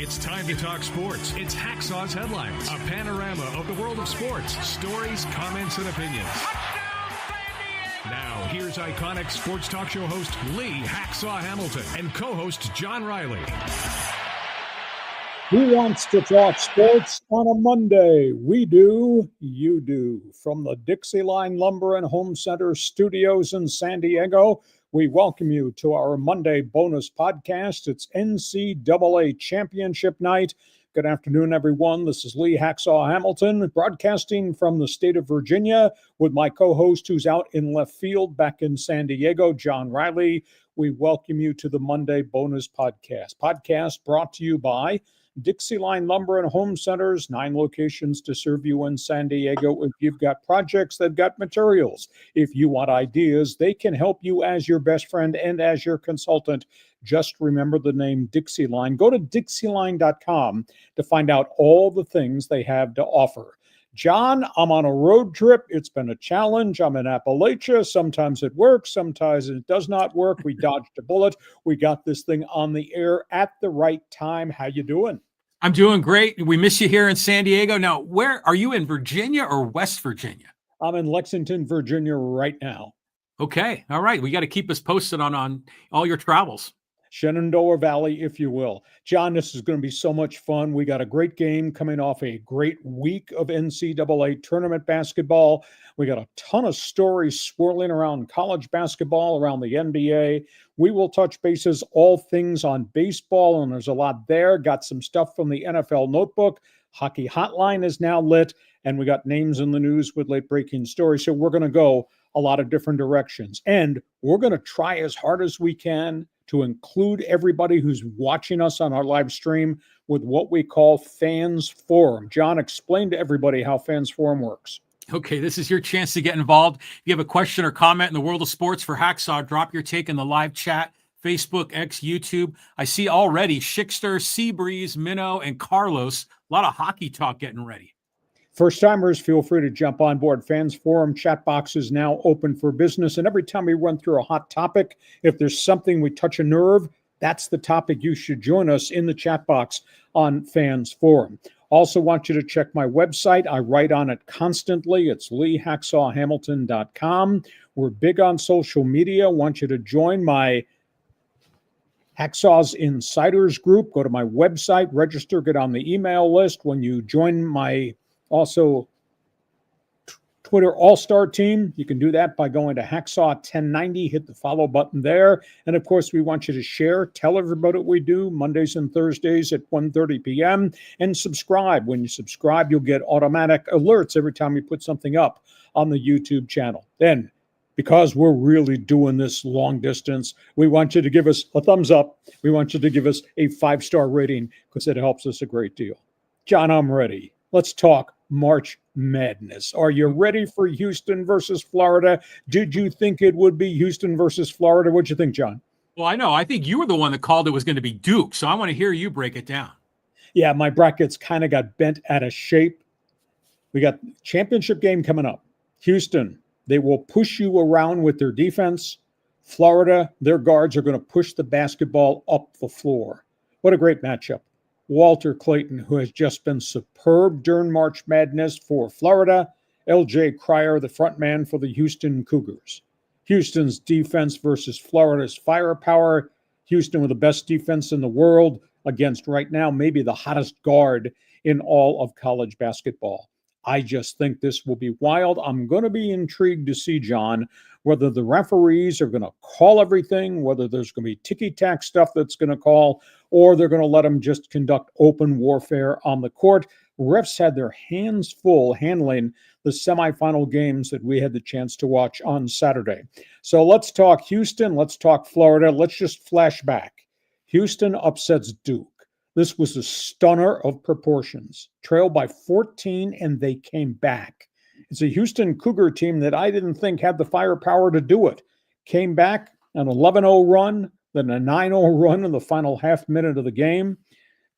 It's time to talk sports. It's Hacksaw's Headlines, a panorama of the world of sports, stories, comments, and opinions. Now, here's iconic sports talk show host Lee Hacksaw Hamilton and co-host John Riley. Who wants to talk sports on a Monday? We do, you do. From the DIXIELINE Lumber and Home Center studios in San Diego, we welcome you to our Monday bonus podcast. It's NCAA Championship Night. Good afternoon, everyone. This is Lee Hacksaw Hamilton, broadcasting from the state of Virginia with my co-host who's out in left field back in San Diego, John Riley. We welcome you to the Monday bonus podcast. Podcast brought to you by DIXIELINE Lumber and Home Centers, 9 locations to serve you in San Diego. If you've got projects, they've got materials. If you want ideas, they can help you as your best friend and as your consultant. Just remember the name DIXIELINE. Go to DIXIELINE.com to find out all the things they have to offer. John, I'm on a road trip. It's been a challenge. I'm in Appalachia. Sometimes it works. Sometimes it does not work. We dodged a bullet. We got this thing on the air at the right time. How you doing? I'm doing great. We miss you here in San Diego. Now, where are you, in Virginia or West Virginia? I'm in Lexington, Virginia right now. Okay. All right. We got to keep us posted on all your travels. Shenandoah Valley, if you will. John, this is going to be so much fun. We got a great game coming off a great week of NCAA tournament basketball. We got a ton of stories swirling around college basketball, around the NBA. We will touch bases, all things on baseball, and there's a lot there. Got some stuff from the NFL Notebook. Hockey Hotline is now lit, and we got names in the news with late-breaking stories. So we're going to go a lot of different directions, and we're going to try as hard as we can to include everybody who's watching us on our live stream with what we call Fans Forum. John, explain to everybody how Fans Forum works. Okay, this is your chance to get involved. If you have a question or comment in the world of sports for Hacksaw, drop your take in the live chat, Facebook, X, YouTube. I see already Schickster, Seabreeze, Minnow, and Carlos. A lot of hockey talk getting ready. First-timers, feel free to jump on board. Fans Forum chat box is now open for business. And every time we run through a hot topic, if there's something we touch a nerve, that's the topic you should join us in the chat box on Fans Forum. Also want you to check my website. I write on it constantly. It's leehacksawhamilton.com. We're big on social media. Want you to join my Hacksaw's Insiders group. Go to my website, register, get on the email list. When you join my also Twitter All-Star team, you can do that by going to Hacksaw 1090, hit the follow button there. And of course, we want you to share, tell everybody what we do Mondays and Thursdays at 1:30 p.m. and subscribe. When you subscribe, you'll get automatic alerts every time we put something up on the YouTube channel. Then, because we're really doing this long distance, we want you to give us a thumbs up. We want you to give us a 5-star rating because it helps us a great deal. John, I'm ready. Let's talk March Madness. Are you ready for Houston versus Florida? Did you think it would be Houston versus Florida? What'd you think, John? Well, I know. I think you were the one that called it was going to be Duke, so I want to hear you break it down. Yeah, my brackets kind of got bent out of shape. We got championship game coming up. Houston, they will push you around with their defense. Florida, their guards are going to push the basketball up the floor. What a great matchup. Walter Clayton, who has just been superb during March Madness for Florida. L.J. Cryer, the front man for the Houston Cougars. Houston's defense versus Florida's firepower. Houston with the best defense in the world against right now maybe the hottest guard in all of college basketball. I just think this will be wild. I'm going to be intrigued to see, John, whether the referees are going to call everything, whether there's going to be ticky-tack stuff that's going to call, or they're going to let them just conduct open warfare on the court. Refs had their hands full handling the semifinal games that we had the chance to watch on Saturday. So let's talk Houston. Let's talk Florida. Let's just flash back. Houston upsets Duke. This was a stunner of proportions. Trailed by 14, and they came back. It's a Houston Cougar team that I didn't think had the firepower to do it. Came back, an 11-0 run, then a 9-0 run in the final half minute of the game.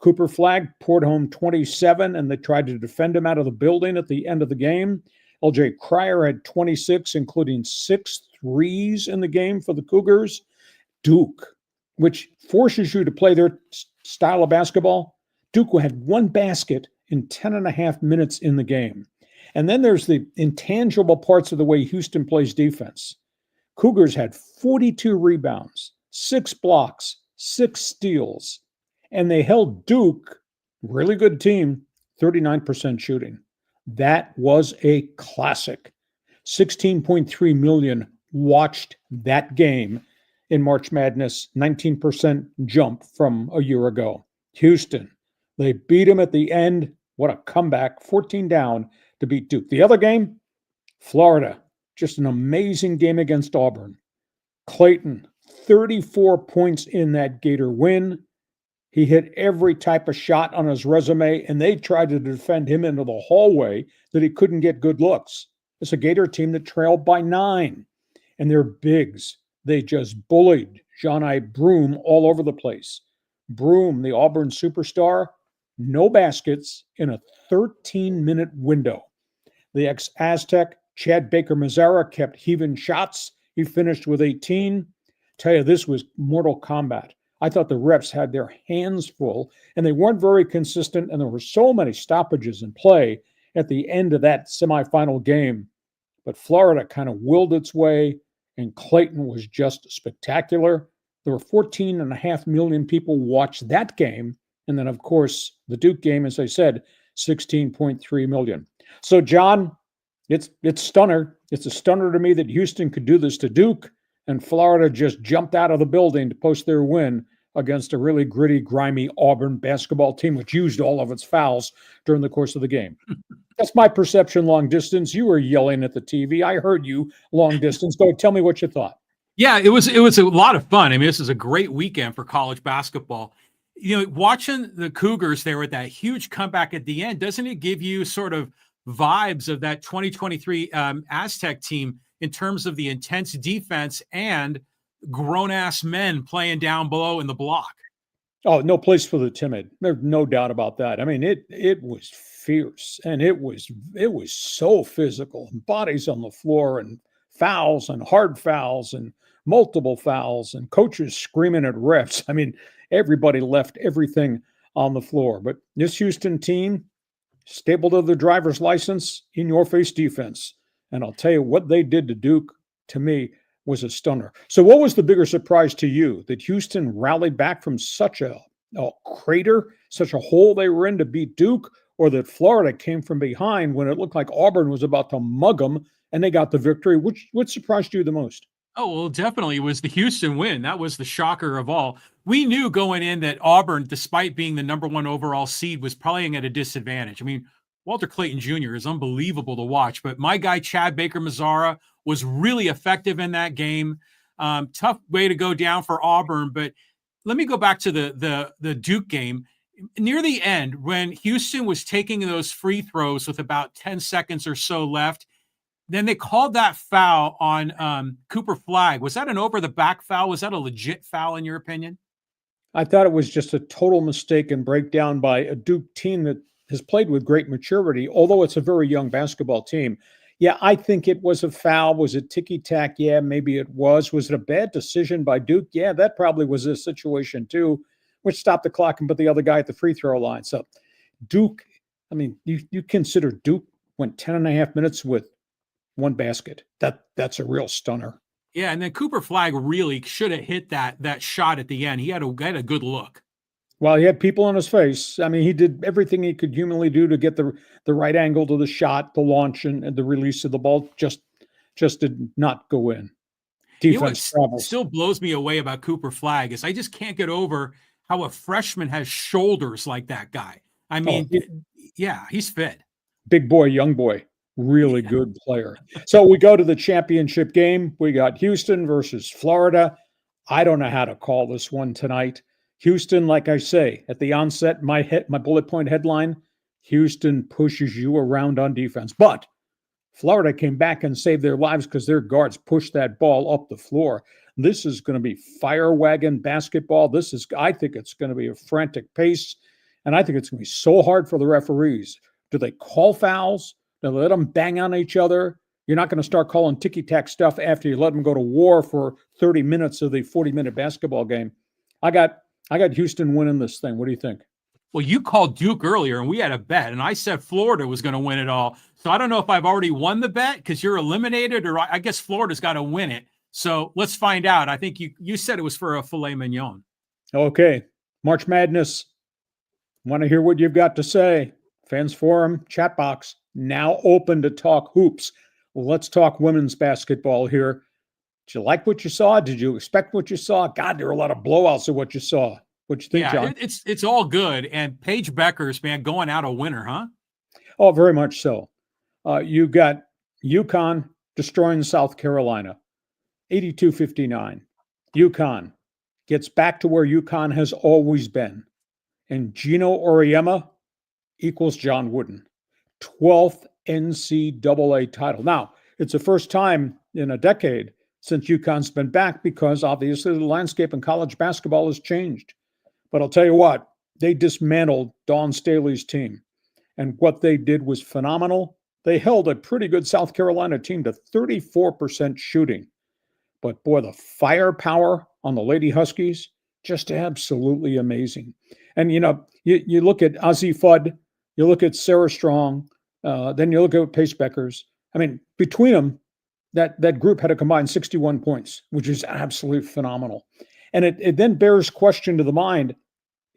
Cooper Flagg poured home 27, and they tried to defend him out of the building at the end of the game. L.J. Cryer had 26, including 6 threes in the game for the Cougars. Duke, which forces you to play their style of basketball, Duke had one basket in 10 and a half minutes in the game. And then there's the intangible parts of the way Houston plays defense. Cougars had 42 rebounds, 6 blocks, 6 steals, and they held Duke, really good team, 39% shooting. That was a classic. 16.3 million watched that game in March Madness, 19% jump from a year ago. Houston, they beat them at the end. What a comeback, 14 down to beat Duke. The other game, Florida, just an amazing game against Auburn. Clayton, 34 points in that Gator win. He hit every type of shot on his resume, and they tried to defend him into the hallway that he couldn't get good looks. It's a Gator team that trailed by 9, and their bigs, they just bullied John-I Broome all over the place. Broome, the Auburn superstar, no baskets in a 13-minute window. The ex-Aztec, Chad Baker-Mazara, kept heaving shots. He finished with 18. Tell you, this was Mortal Kombat. I thought the refs had their hands full, and they weren't very consistent, and there were so many stoppages in play at the end of that semifinal game. But Florida kind of willed its way, and Clayton was just spectacular. There were 14.5 million people watched that game, and then, of course, the Duke game, as I said, 16.3 million. So, John, it's stunner. It's a stunner to me that Houston could do this to Duke, and Florida just jumped out of the building to post their win against a really gritty, grimy Auburn basketball team, which used all of its fouls during the course of the game. That's my perception long distance. You were yelling at the TV. I heard you long distance. Go tell me what you thought. Yeah, it was a lot of fun. I mean, this is a great weekend for college basketball. You know, watching the Cougars there with that huge comeback at the end, doesn't it give you sort of vibes of that 2023 Aztec team in terms of the intense defense and grown-ass men playing down below in the block? Oh, no place for the timid. There's no doubt about that. I mean, it was fierce, and it was so physical. Bodies on the floor, and fouls, and hard fouls, and multiple fouls, and coaches screaming at refs. I mean, everybody left everything on the floor. But this Houston team, stable to the driver's license, in-your-face defense. And I'll tell you what they did to Duke, to me, was a stunner. So what was the bigger surprise to you? That Houston rallied back from such a crater, such a hole they were in to beat Duke, or that Florida came from behind when it looked like Auburn was about to mug them and they got the victory? Which surprised you the most? Oh, well, definitely it was the Houston win. That was the shocker of all. We knew going in that Auburn, despite being the #1 overall seed, was probably at a disadvantage. I mean, Walter Clayton Jr. is unbelievable to watch, but my guy, Chad Baker-Mazara, was really effective in that game. Tough way to go down for Auburn, but let me go back to the Duke game. Near the end, when Houston was taking those free throws with about 10 seconds or so left, then they called that foul on Cooper Flagg. Was that an over-the-back foul? Was that a legit foul in your opinion? I thought it was just a total mistake and breakdown by a Duke team that has played with great maturity, although it's a very young basketball team. Yeah, I think it was a foul. Was it ticky-tack? Yeah, maybe it was. Was it a bad decision by Duke? Yeah, that probably was a situation too, which stopped the clock and put the other guy at the free throw line. So Duke, I mean, you consider Duke went 10 and a half minutes with one basket. That's a real stunner. Yeah, and then Cooper Flagg really should have hit that shot at the end. He had a good look. Well, he had people on his face. I mean, he did everything he could humanly do to get the right angle to the shot, the launch, and the release of the ball. Just did not go in. Defense travels. Still blows me away about Cooper Flagg is I just can't get over how a freshman has shoulders like that guy. I mean, yeah, he's fit. Big boy, young boy. Really good player. So we go to the championship game. We got Houston versus Florida. I don't know how to call this one tonight. Houston, like I say, at the onset, my bullet point headline, Houston pushes you around on defense. But Florida came back and saved their lives because their guards pushed that ball up the floor. This is going to be fire wagon basketball. I think it's going to be a frantic pace, and I think it's going to be so hard for the referees. Do they call fouls? Do they let them bang on each other? You're not going to start calling ticky-tack stuff after you let them go to war for 30 minutes of the 40-minute basketball game. I got Houston winning this thing. What do you think? Well, you called Duke earlier, and we had a bet, and I said Florida was going to win it all. So I don't know if I've already won the bet because you're eliminated, or I guess Florida's got to win it. So let's find out. I think you said it was for a filet mignon. Okay. March Madness. Want to hear what you've got to say. Fans Forum, chat box, now open to talk hoops. Let's talk women's basketball here. Did you like what you saw? Did you expect what you saw? God, there were a lot of blowouts of what you saw. What you think, John? It's all good. And Paige Beckers, man, going out a winner, huh? Oh, very much so. You got UConn destroying South Carolina, 82-59. UConn gets back to where UConn has always been. And Geno Auriemma equals John Wooden. 12th NCAA title. Now, it's the first time in a decade since UConn's been back because obviously the landscape in college basketball has changed. But I'll tell you what, they dismantled Dawn Staley's team. And what they did was phenomenal. They held a pretty good South Carolina team to 34% shooting. But boy, the firepower on the Lady Huskies, just absolutely amazing. And, you look at Ozzie Fudd, you look at Sarah Strong, then you look at Paige Beckers. I mean, between them, that group had a combined 61 points, which is absolutely phenomenal. And it then bears question to the mind,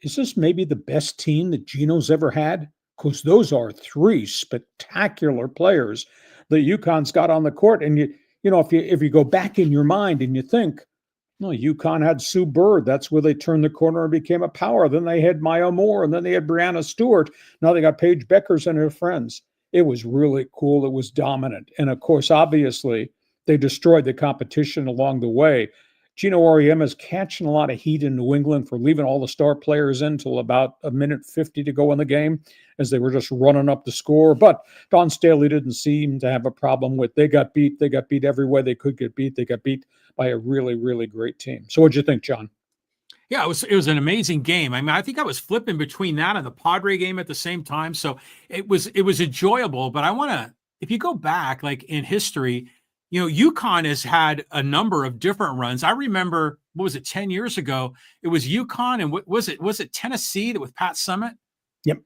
is this maybe the best team that Geno's ever had? Because those are three spectacular players that UConn's got on the court. And if you go back in your mind and you think, no, UConn had Sue Bird. That's where they turned the corner and became a power. Then they had Maya Moore, and then they had Brianna Stewart. Now they got Paige Beckers and her friends. It was really cool. It was dominant. And of course, obviously, they destroyed the competition along the way. Geno Auriemma is catching a lot of heat in New England for leaving all the star players in until about 1:50 to go in the game as they were just running up the score. But Dawn Staley didn't seem to have a problem with. They got beat. They got beat every way they could get beat. They got beat by a really, really great team. So what'd you think, John? Yeah, it was an amazing game. I mean, I think I was flipping between that and the Padre game at the same time. So it was enjoyable. But I want to, if you go back like in history, UConn has had a number of different runs. I remember, 10 years ago? It was UConn and was it Tennessee that with Pat Summitt? Yep.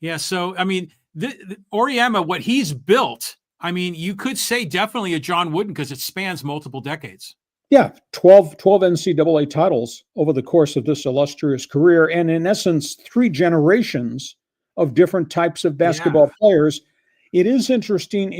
Yeah. So, I mean, the Auriemma, what he's built, I mean, you could say definitely a John Wooden because it spans multiple decades. Yeah, 12 NCAA titles over the course of this illustrious career. And in essence, 3 generations of different types of basketball players. It is interesting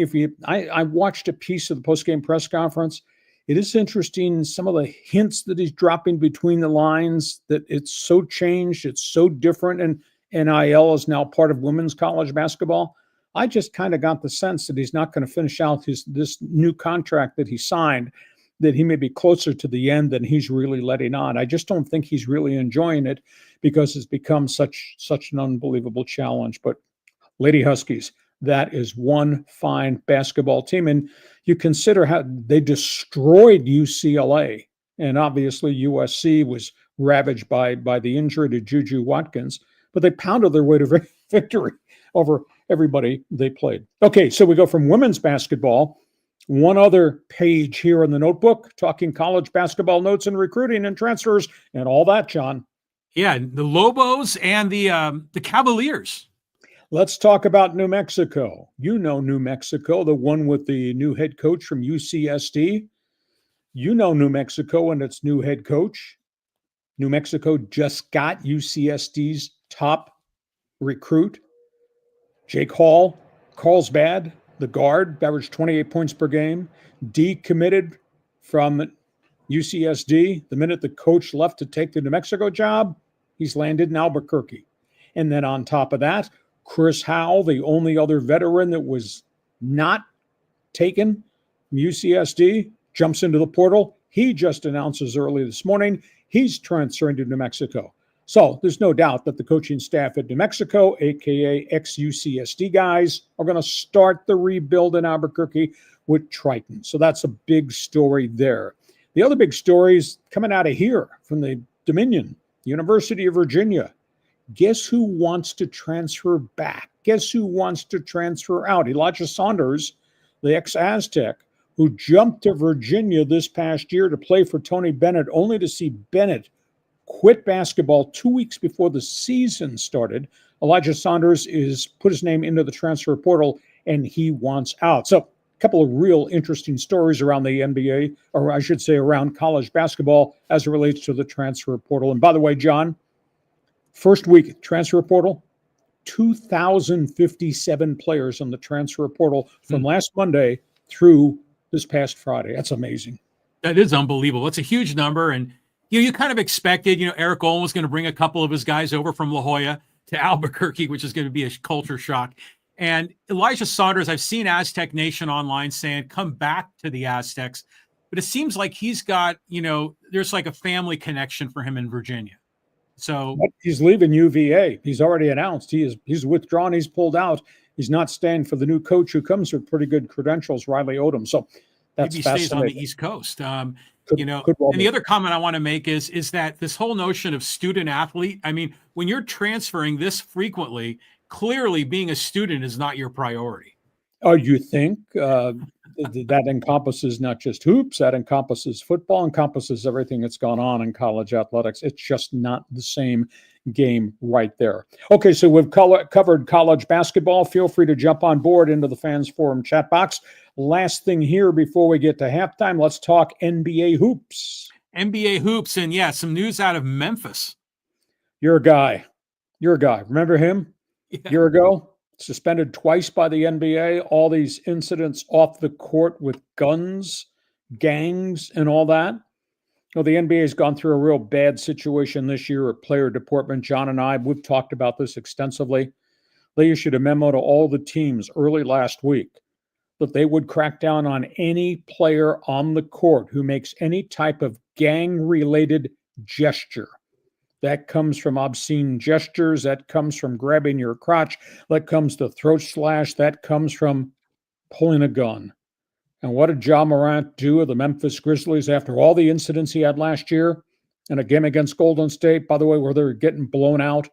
I watched a piece of the postgame press conference. It is interesting some of the hints that he's dropping between the lines, that it's so changed, it's so different, and NIL is now part of women's college basketball. I just kind of got the sense that he's not going to finish out this new contract that he signed, that he may be closer to the end than he's really letting on. I just don't think he's really enjoying it because it's become such an unbelievable challenge. But Lady Huskies, that is one fine basketball team. And you consider how they destroyed UCLA. And obviously USC was ravaged by the injury to Juju Watkins, but they pounded their way to victory over everybody they played. Okay, so we go from women's basketball. One other page here in the notebook, talking college basketball notes and recruiting and transfers and all that, John. Yeah, the Lobos and the Cavaliers. Let's talk about New Mexico. New Mexico, the one with the new head coach from UCSD. New Mexico and its new head coach. New Mexico just got UCSD's top recruit, Jake Hall, Carlsbad, the guard, averaged 28 points per game, decommitted from UCSD. The minute the coach left to take the New Mexico job, he's landed in Albuquerque. And then on top of that, Chris Howell, the only other veteran that was not taken from UCSD, jumps into the portal. He just announces early this morning he's transferring to New Mexico. So there's no doubt that the coaching staff at New Mexico, aka ex-UCSD guys, are going to start the rebuild in Albuquerque with Triton. So that's a big story there. The other big story is coming out of here from the Dominion, University of Virginia. Guess who wants to transfer back? Guess who wants to transfer out? Elijah Saunders, the ex-Aztec, who jumped to Virginia this past year to play for Tony Bennett, only to see Bennett quit basketball 2 weeks before the season started. Elijah Saunders is put his name into the transfer portal, and he wants out. So a couple of real interesting stories around the NBA, or I should say around college basketball as it relates to the transfer portal. And by the way, John, first week transfer portal, 2,057 players on the transfer portal from last Monday through this past Friday. That's amazing. That is unbelievable. It's a huge number. And you kind of expected, Eric Olin was going to bring a couple of his guys over from La Jolla to Albuquerque, which is going to be a culture shock. And Elijah Saunders, I've seen Aztec Nation online saying, come back to the Aztecs. But it seems like he's got, there's like a family connection for him in Virginia. So but he's leaving UVA. He's already announced he's withdrawn. He's pulled out. He's not staying for the new coach who comes with pretty good credentials, Riley Odom. So that's maybe he stays on the East Coast. Could and the other comment I want to make is that this whole notion of student athlete, I mean, when you're transferring this frequently, clearly being a student is not your priority. Oh, you think that encompasses not just hoops, that encompasses football, encompasses everything that's gone on in college athletics. It's just not the same game right there. Okay, so we've covered college basketball. Feel free to jump on board into the Fans Forum chat box. Last thing here before we get to halftime, let's talk NBA hoops. NBA hoops, and some news out of Memphis. You're a guy. Remember him? A year ago? Suspended twice by the NBA, all these incidents off the court with guns, gangs, and all that. Well, the NBA has gone through a real bad situation this year at player deportment. John and we've talked about this extensively. They issued a memo to all the teams early last week that they would crack down on any player on the court who makes any type of gang-related gesture. That comes from obscene gestures. That comes from grabbing your crotch. That comes to throat slash. That comes from pulling a gun. And what did Ja Morant do with the Memphis Grizzlies after all the incidents he had last year in a game against Golden State, by the way, where they were getting blown out?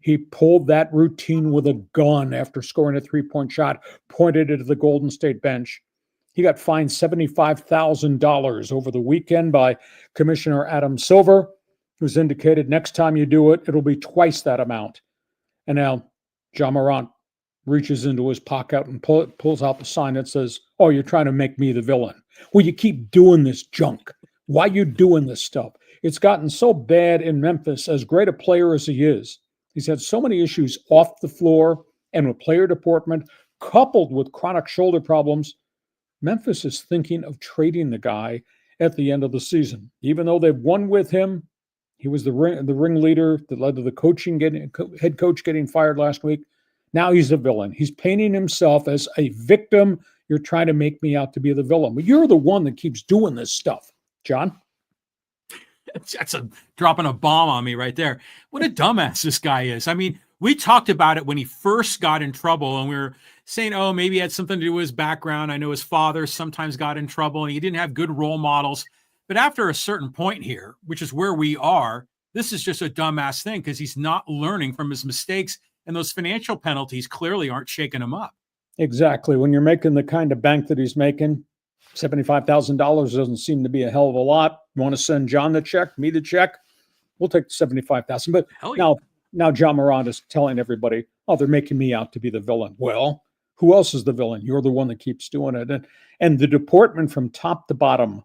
He pulled that routine with a gun after scoring a three-point shot, pointed it at the Golden State bench. He got fined $75,000 over the weekend by Commissioner Adam Silver, who's indicated next time you do it, it'll be twice that amount. And now Ja Morant reaches into his pocket and pulls out the sign that says, oh, you're trying to make me the villain. Well, you keep doing this junk. Why are you doing this stuff? It's gotten so bad in Memphis, as great a player as he is. He's had so many issues off the floor and with player deportment, coupled with chronic shoulder problems. Memphis is thinking of trading the guy at the end of the season. Even though they've won with him, he was the ringleader that led to the head coach getting fired last week. Now he's a villain. He's painting himself as a victim. You're trying to make me out to be the villain. But you're the one that keeps doing this stuff. John? That's dropping a bomb on me right there. What a dumbass this guy is. I mean, we talked about it when he first got in trouble, and we were saying, oh, maybe it had something to do with his background. I know his father sometimes got in trouble, and he didn't have good role models. But after a certain point here, which is where we are, this is just a dumbass thing because he's not learning from his mistakes, and those financial penalties clearly aren't shaking him up. Exactly. When you're making the kind of bank that he's making, $75,000 doesn't seem to be a hell of a lot. You want to send John the check, me the check? We'll take the $75,000. But now Ja Morant is telling everybody, oh, they're making me out to be the villain. Well, who else is the villain? You're the one that keeps doing it. And the deportment from top to bottom,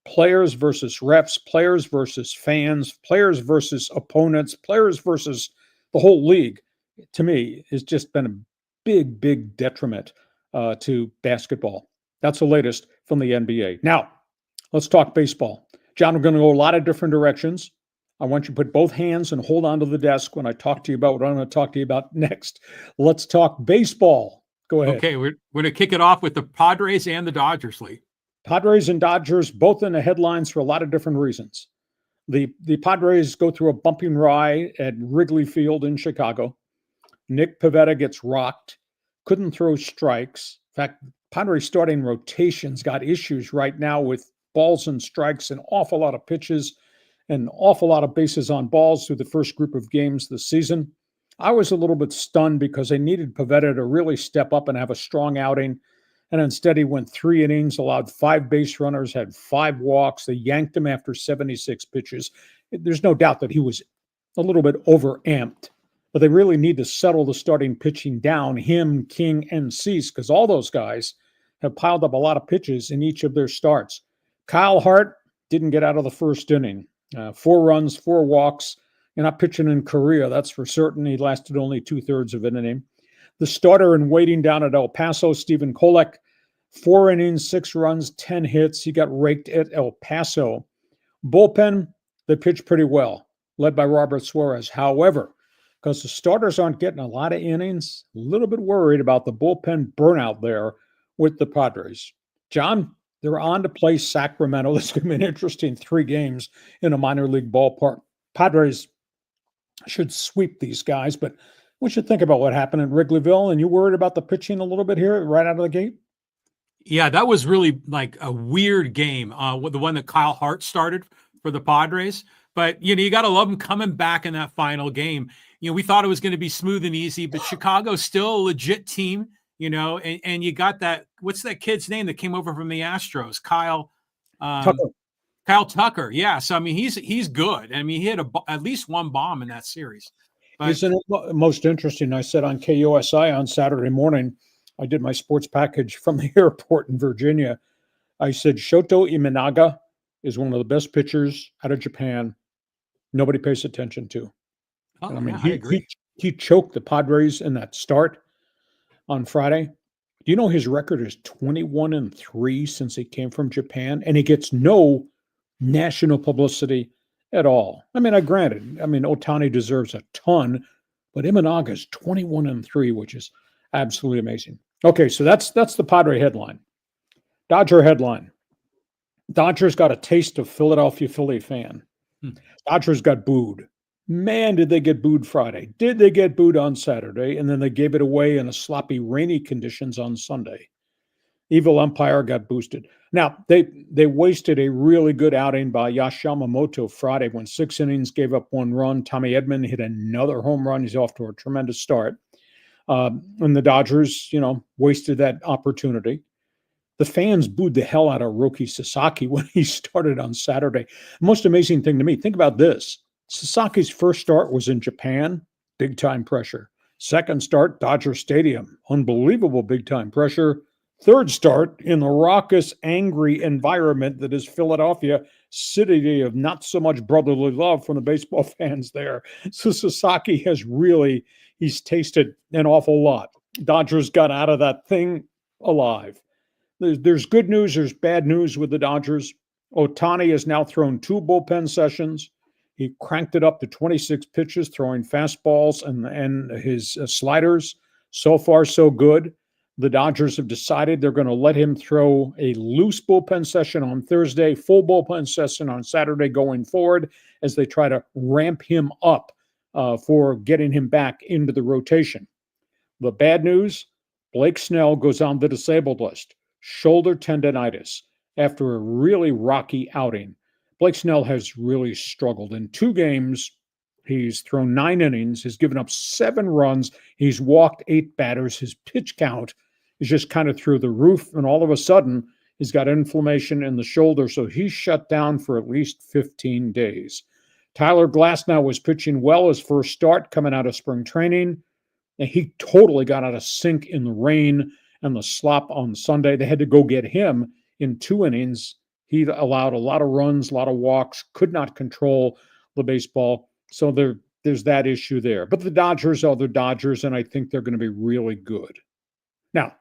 players versus refs, players versus fans, players versus opponents, players versus the whole league, to me, has just been a big, big detriment to basketball. That's the latest from the NBA. Now, let's talk baseball. John, we're going to go a lot of different directions. I want you to put both hands and hold on to the desk when I talk to you about what I'm going to talk to you about next. Let's talk baseball. Go ahead. Okay, we're going to kick it off with the Padres and the Dodgers league. Padres and Dodgers, both in the headlines for a lot of different reasons. The Padres go through a bumping ride at Wrigley Field in Chicago. Nick Pivetta gets rocked, couldn't throw strikes. In fact, Padres starting rotations got issues right now with balls and strikes, an awful lot of pitches, an awful lot of bases on balls through the first group of games this season. I was a little bit stunned because they needed Pivetta to really step up and have a strong outing. And instead, he went 3 innings, allowed 5 base runners, had 5 walks. They yanked him after 76 pitches. there's no doubt that he was a little bit overamped, but they really need to settle the starting pitching down, him, King, and Cease, because all those guys have piled up a lot of pitches in each of their starts. Kyle Hart didn't get out of the first inning. 4 runs, 4 walks. You're not pitching in Korea, that's for certain. He lasted only 2/3 of an inning. The starter in waiting down at El Paso, Stephen Kolek, 4 innings, 6 runs, 10 hits. He got raked at El Paso. Bullpen, they pitched pretty well, led by Robert Suarez. However, because the starters aren't getting a lot of innings, a little bit worried about the bullpen burnout there with the Padres. John, they're on to play Sacramento. This is going to be an interesting 3 games in a minor league ballpark. Padres should sweep these guys, but we should think about what happened in Wrigleyville. And you worried about the pitching a little bit here right out of the gate? Yeah, that was really like a weird game. The one that Kyle Hart started for the Padres. But, you got to love him coming back in that final game. We thought it was going to be smooth and easy, but Chicago's still a legit team, and you got that. What's that kid's name that came over from the Astros? Kyle Tucker. Yeah. So, he's good. He hit at least 1 bomb in that series. But, isn't it most interesting? I said on KUSI on Saturday morning, I did my sports package from the airport in Virginia. I said, Shoto Imanaga is one of the best pitchers out of Japan. Nobody pays attention to. Oh, I agree. He choked the Padres in that start on Friday. Do you know his record is 21-3 since he came from Japan, and he gets no national publicity at all. Granted, Ohtani deserves a ton, but Imanaga's 21-3, which is absolutely amazing. Okay, so that's the Padre headline. Dodger headline. Dodgers got a taste of Philadelphia Philly fan. Dodgers got booed. Man, did they get booed Friday. Did they get booed on Saturday? And then they gave it away in a sloppy, rainy conditions on Sunday. Evil Empire got boosted. Now, they wasted a really good outing by Yash Yamamoto Friday when 6 innings, gave up 1 run. Tommy Edman hit another home run. He's off to a tremendous start. And the Dodgers, wasted that opportunity. The fans booed the hell out of Roki Sasaki when he started on Saturday. The most amazing thing to me, think about this. Sasaki's first start was in Japan, big-time pressure. Second start, Dodger Stadium, unbelievable big-time pressure. Third start in the raucous, angry environment that is Philadelphia, city of not so much brotherly love from the baseball fans there. So Sasaki he's tasted an awful lot. Dodgers got out of that thing alive. There's good news, there's bad news with the Dodgers. Ohtani has now thrown 2 bullpen sessions. He cranked it up to 26 pitches, throwing fastballs and his sliders. So far, so good. The Dodgers have decided they're going to let him throw a loose bullpen session on Thursday, full bullpen session on Saturday going forward as they try to ramp him up for getting him back into the rotation. The bad news, Blake Snell goes on the disabled list. Shoulder tendonitis after a really rocky outing. Blake Snell has really struggled. In 2 games, he's thrown 9 innings. He's given up 7 runs. He's walked 8 batters. His pitch count is just kind of through the roof. And all of a sudden, he's got inflammation in the shoulder. So he's shut down for at least 15 days. Tyler Glasnow was pitching well his first start coming out of spring training. And he totally got out of sync in the rain and the slop on Sunday. They had to go get him in 2 innings. He allowed a lot of runs, a lot of walks, could not control the baseball. So there's that issue there. But the Dodgers are the Dodgers, and I think they're going to be really good. Now,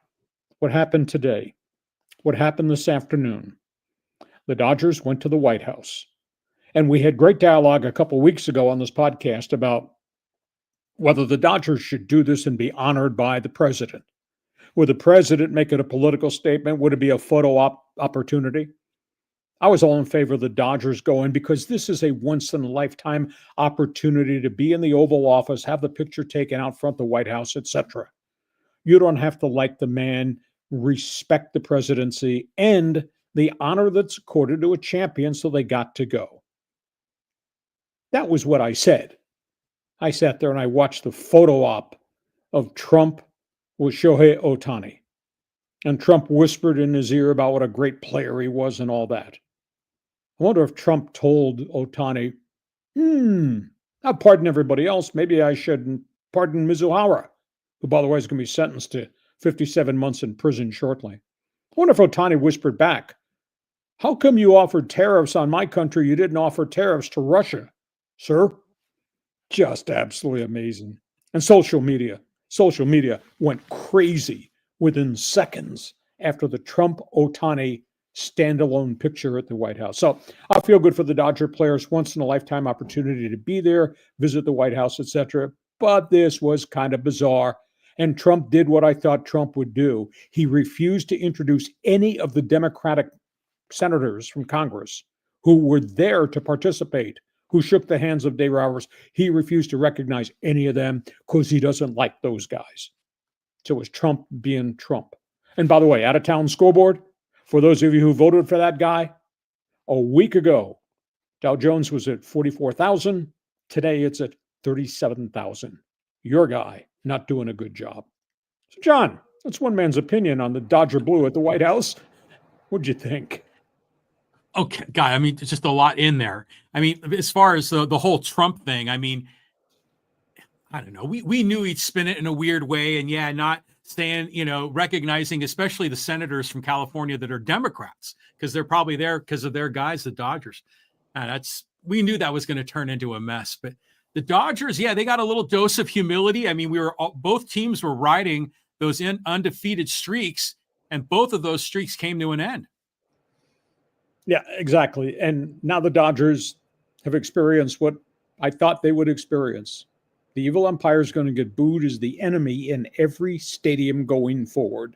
what happened today? What happened this afternoon? The Dodgers went to the White House. And we had great dialogue a couple weeks ago on this podcast about whether the Dodgers should do this and be honored by the president. Would the president make it a political statement? Would it be a photo opportunity? I was all in favor of the Dodgers going because this is a once-in-a-lifetime opportunity to be in the Oval Office, have the picture taken out front of the White House, etc. You don't have to like the man, respect the presidency, and the honor that's accorded to a champion, so they got to go. That was what I said. I sat there and I watched the photo op of Trump with Shohei Ohtani. And Trump whispered in his ear about what a great player he was and all that. I wonder if Trump told Ohtani, I'll pardon everybody else. Maybe I shouldn't pardon Mizuhara, who, by the way, is going to be sentenced to 57 months in prison shortly. I wonder if Ohtani whispered back, how come you offered tariffs on my country? You didn't offer tariffs to Russia, sir? Just absolutely amazing. And social media went crazy within seconds after the Trump-Ohtani standalone picture at the White House. So I feel good for the Dodger players, once in a lifetime opportunity to be there, visit the White House, etc. But this was kind of bizarre. And Trump did what I thought Trump would do. He refused to introduce any of the Democratic senators from Congress who were there to participate, who shook the hands of Dave Roberts. He refused to recognize any of them because he doesn't like those guys. So it was Trump being Trump. And by the way, out-of-town scoreboard, for those of you who voted for that guy, a week ago, Dow Jones was at 44,000. Today it's at 37,000. Your guy not doing a good job. So John, that's one man's opinion on the Dodger Blue at the White House. What'd you think? Okay, guy, I mean, there's just a lot in there. I mean, as far as the whole Trump thing, I mean, I don't know. We knew he'd spin it in a weird way, and yeah, not saying, recognizing especially the senators from California that are Democrats, because they're probably there because of their guys, the Dodgers. We knew that was going to turn into a mess. But the Dodgers, yeah, they got a little dose of humility. I mean, both teams were riding those undefeated streaks, and both of those streaks came to an end. Yeah, exactly. And now the Dodgers have experienced what I thought they would experience. The evil umpire is going to get booed as the enemy in every stadium going forward.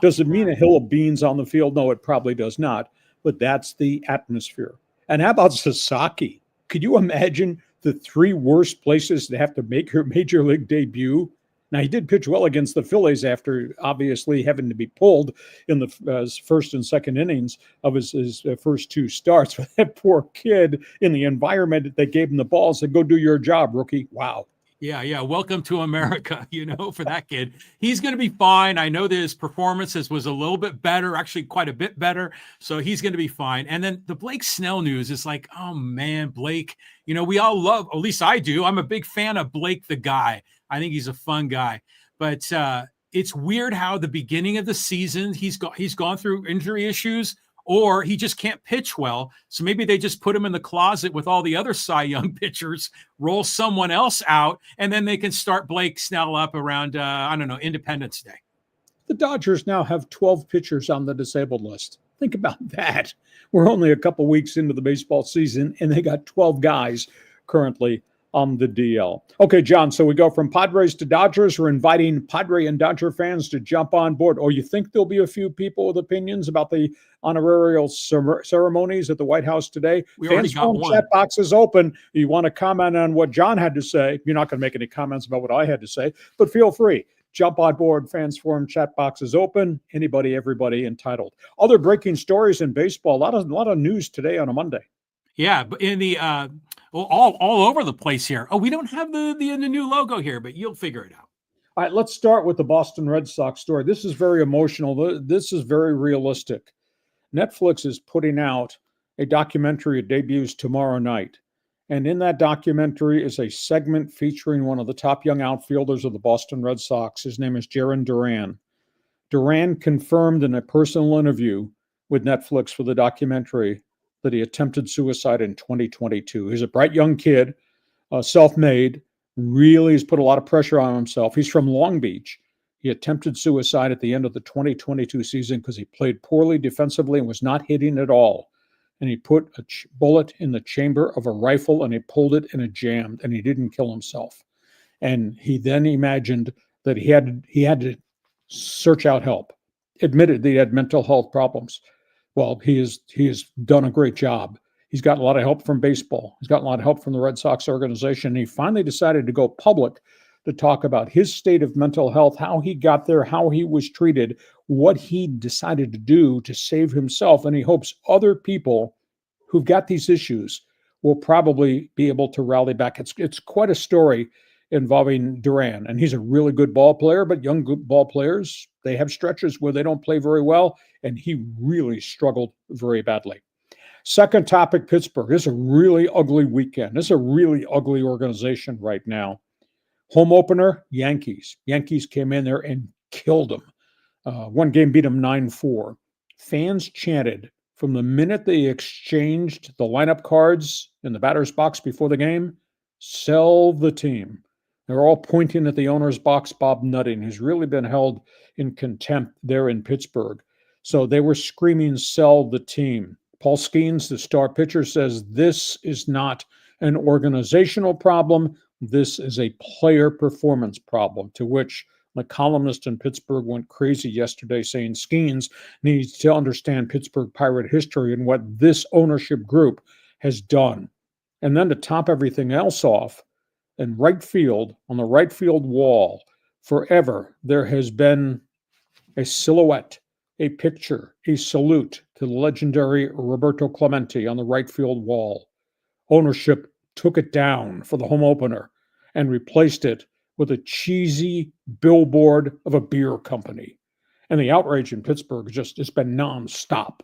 Does it mean a hill of beans on the field? No, it probably does not. But that's the atmosphere. And how about Sasaki? Could you imagine the three worst places to have to make her major league debut? Now, he did pitch well against the Phillies after obviously having to be pulled in the first and second innings of his first two starts. But that poor kid in the environment that they gave him the ball said, go do your job, rookie. Wow. Yeah. Welcome to America, for that kid. He's going to be fine. I know that his performances was a little bit better, actually quite a bit better. So he's going to be fine. And then the Blake Snell news is like, oh, man, Blake, we all love, at least I do. I'm a big fan of Blake, the guy. I think he's a fun guy. But it's weird how the beginning of the season, he's gone through injury issues, or he just can't pitch well. So maybe they just put him in the closet with all the other Cy Young pitchers, roll someone else out, and then they can start Blake Snell up around, Independence Day. The Dodgers now have 12 pitchers on the disabled list. Think about that. We're only a couple weeks into the baseball season, and they got 12 guys currently on the DL. Okay, John, so we go from Padres to Dodgers. We're inviting Padre and Dodger fans to jump on board. Or you think there'll be a few people with opinions about the honorarial ceremonies at the White House today? Fans forum chat box is open. You want to comment on what John had to say. You're not going to make any comments about what I had to say, but feel free. Jump on board. Fans forum chat box is open. Anybody, everybody entitled. Other breaking stories in baseball. A lot of news today on a Monday. Yeah, but in the all over the place here. Oh, we don't have the new logo here, but you'll figure it out. All right, let's start with the Boston Red Sox story. This is very emotional. This is very realistic. Netflix is putting out a documentary. It debuts tomorrow night. And in that documentary is a segment featuring one of the top young outfielders of the Boston Red Sox. His name is Jarren Duran. Duran confirmed in a personal interview with Netflix for the documentary that he attempted suicide in 2022. He's a bright young kid, self-made, really has put a lot of pressure on himself. He's from Long Beach. He attempted suicide at the end of the 2022 season because he played poorly defensively and was not hitting at all. And he put a bullet in the chamber of a rifle and he pulled it and it jammed and he didn't kill himself. And he then imagined that he had to search out help, admitted that he had mental health problems. Well, he has done a great job. He's gotten a lot of help from baseball. He's gotten a lot of help from the Red Sox organization. And he finally decided to go public to talk about his state of mental health, how he got there, how he was treated, what he decided to do to save himself. And he hopes other people who've got these issues will probably be able to rally back. It's quite a story involving Duran. And he's a really good ball player, but young good ball players, they have stretches where they don't play very well. And he really struggled very badly. Second topic, Pittsburgh. This is a really ugly weekend. This is a really ugly organization right now. Home opener, Yankees. Yankees came in there and killed them. One game beat them 9-4. Fans chanted from the minute they exchanged the lineup cards in the batter's box before the game, sell the team. They're all pointing at the owner's box, Bob Nutting, who's really been held in contempt there in Pittsburgh. So they were screaming, sell the team. Paul Skeens, the star pitcher, says this is not an organizational problem. This is a player performance problem, to which the columnist in Pittsburgh went crazy yesterday saying Skeens needs to understand Pittsburgh Pirate history and what this ownership group has done. And then to top everything else off, in right field, on the right field wall, forever, there has been a silhouette, a picture, a salute to the legendary Roberto Clemente on the right field wall. Ownership took it down for the home opener and replaced it with a cheesy billboard of a beer company. And the outrage in Pittsburgh it's been nonstop.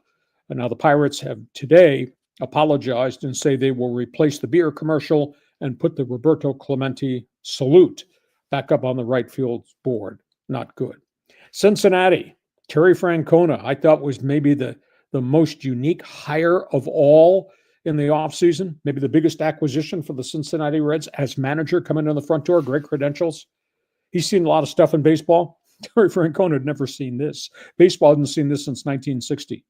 And now the Pirates have today apologized and say they will replace the beer commercial and put the Roberto Clemente salute back up on the right field board. Not good. Cincinnati, Terry Francona, I thought was maybe the most unique hire of all in the offseason, maybe the biggest acquisition for the Cincinnati Reds as manager coming in the front door, great credentials. He's seen a lot of stuff in baseball. Terry Francona had never seen this. Baseball hadn't seen this since 1960.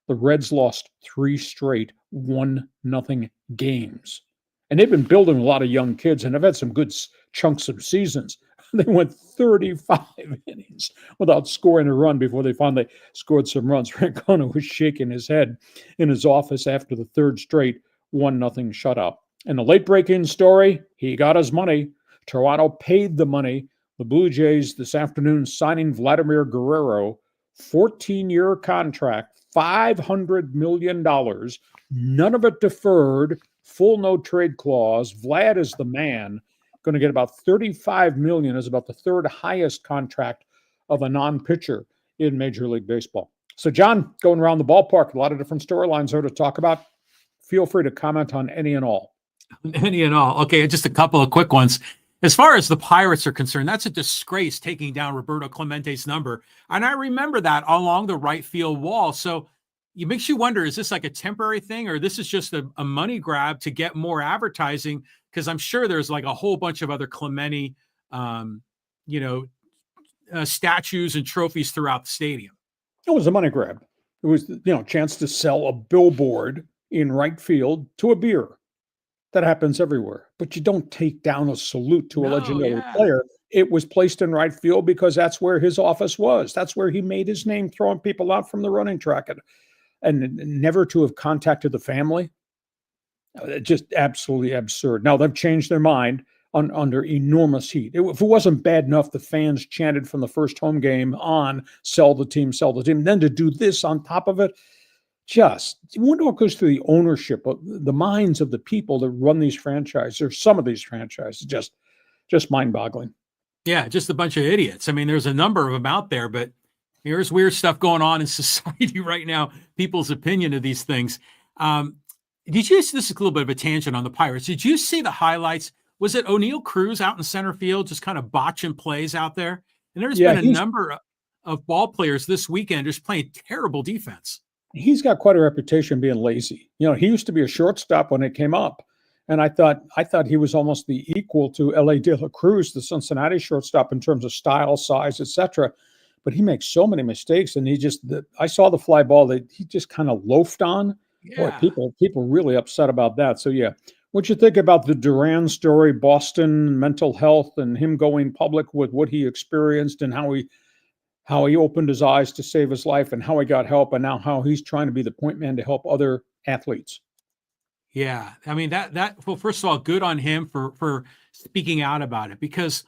The Reds lost 3 straight 1-0 games. And they've been building a lot of young kids and have had some good chunks of seasons. They went 35 innings without scoring a run before they finally scored some runs. Francona was shaking his head in his office after the third straight 1-0 shutout. And the late-breaking story, he got his money. Toronto paid the money. The Blue Jays this afternoon signing Vladimir Guerrero, 14-year contract, $500 million, none of it deferred, full no-trade clause. Vlad is the man. Going to get about $35 million, is about the third highest contract of a non-pitcher in Major League Baseball. So, John, going around the ballpark, a lot of different storylines there to talk about. Feel free to comment on any and all. Any and all. Okay, just a couple of quick ones. As far as the Pirates are concerned, that's a disgrace taking down Roberto Clemente's number. And I remember that along the right field wall. So it makes you wonder, is this like a temporary thing, or this is just a money grab to get more advertising? Because I'm sure there's like a whole bunch of other Clemente, statues and trophies throughout the stadium. It was a money grab. It was, a chance to sell a billboard in right field to a beer. That happens everywhere. But you don't take down a salute to a legendary player. It was placed in right field because that's where his office was. That's where he made his name, throwing people out from the running track. And never to have contacted the family. Just absolutely absurd. Now, they've changed their mind under enormous heat. If it wasn't bad enough, the fans chanted from the first home game on, sell the team, sell the team. Then to do this on top of it, you wonder what goes through the ownership, of the minds of the people that run these franchises, or some of these franchises, just mind-boggling. Yeah, just a bunch of idiots. I mean, there's a number of them out there, but there's weird stuff going on in society right now, people's opinion of these things. This is a little bit of a tangent on the Pirates. Did you see the highlights? Was it O'Neal Cruz out in center field just kind of botching plays out there? And there's been a number of ball players this weekend just playing terrible defense. He's got quite a reputation being lazy. He used to be a shortstop when it came up. And I thought he was almost the equal to L.A. De La Cruz, the Cincinnati shortstop, in terms of style, size, etc. But he makes so many mistakes, and I saw the fly ball that he just kind of loafed on. Yeah. Boy, people really upset about that. So, yeah. What'd you think about the Duran story, Boston, mental health, and him going public with what he experienced and how he opened his eyes to save his life and how he got help, and now how he's trying to be the point man to help other athletes? Yeah. I mean, well, first of all, good on him for speaking out about it, because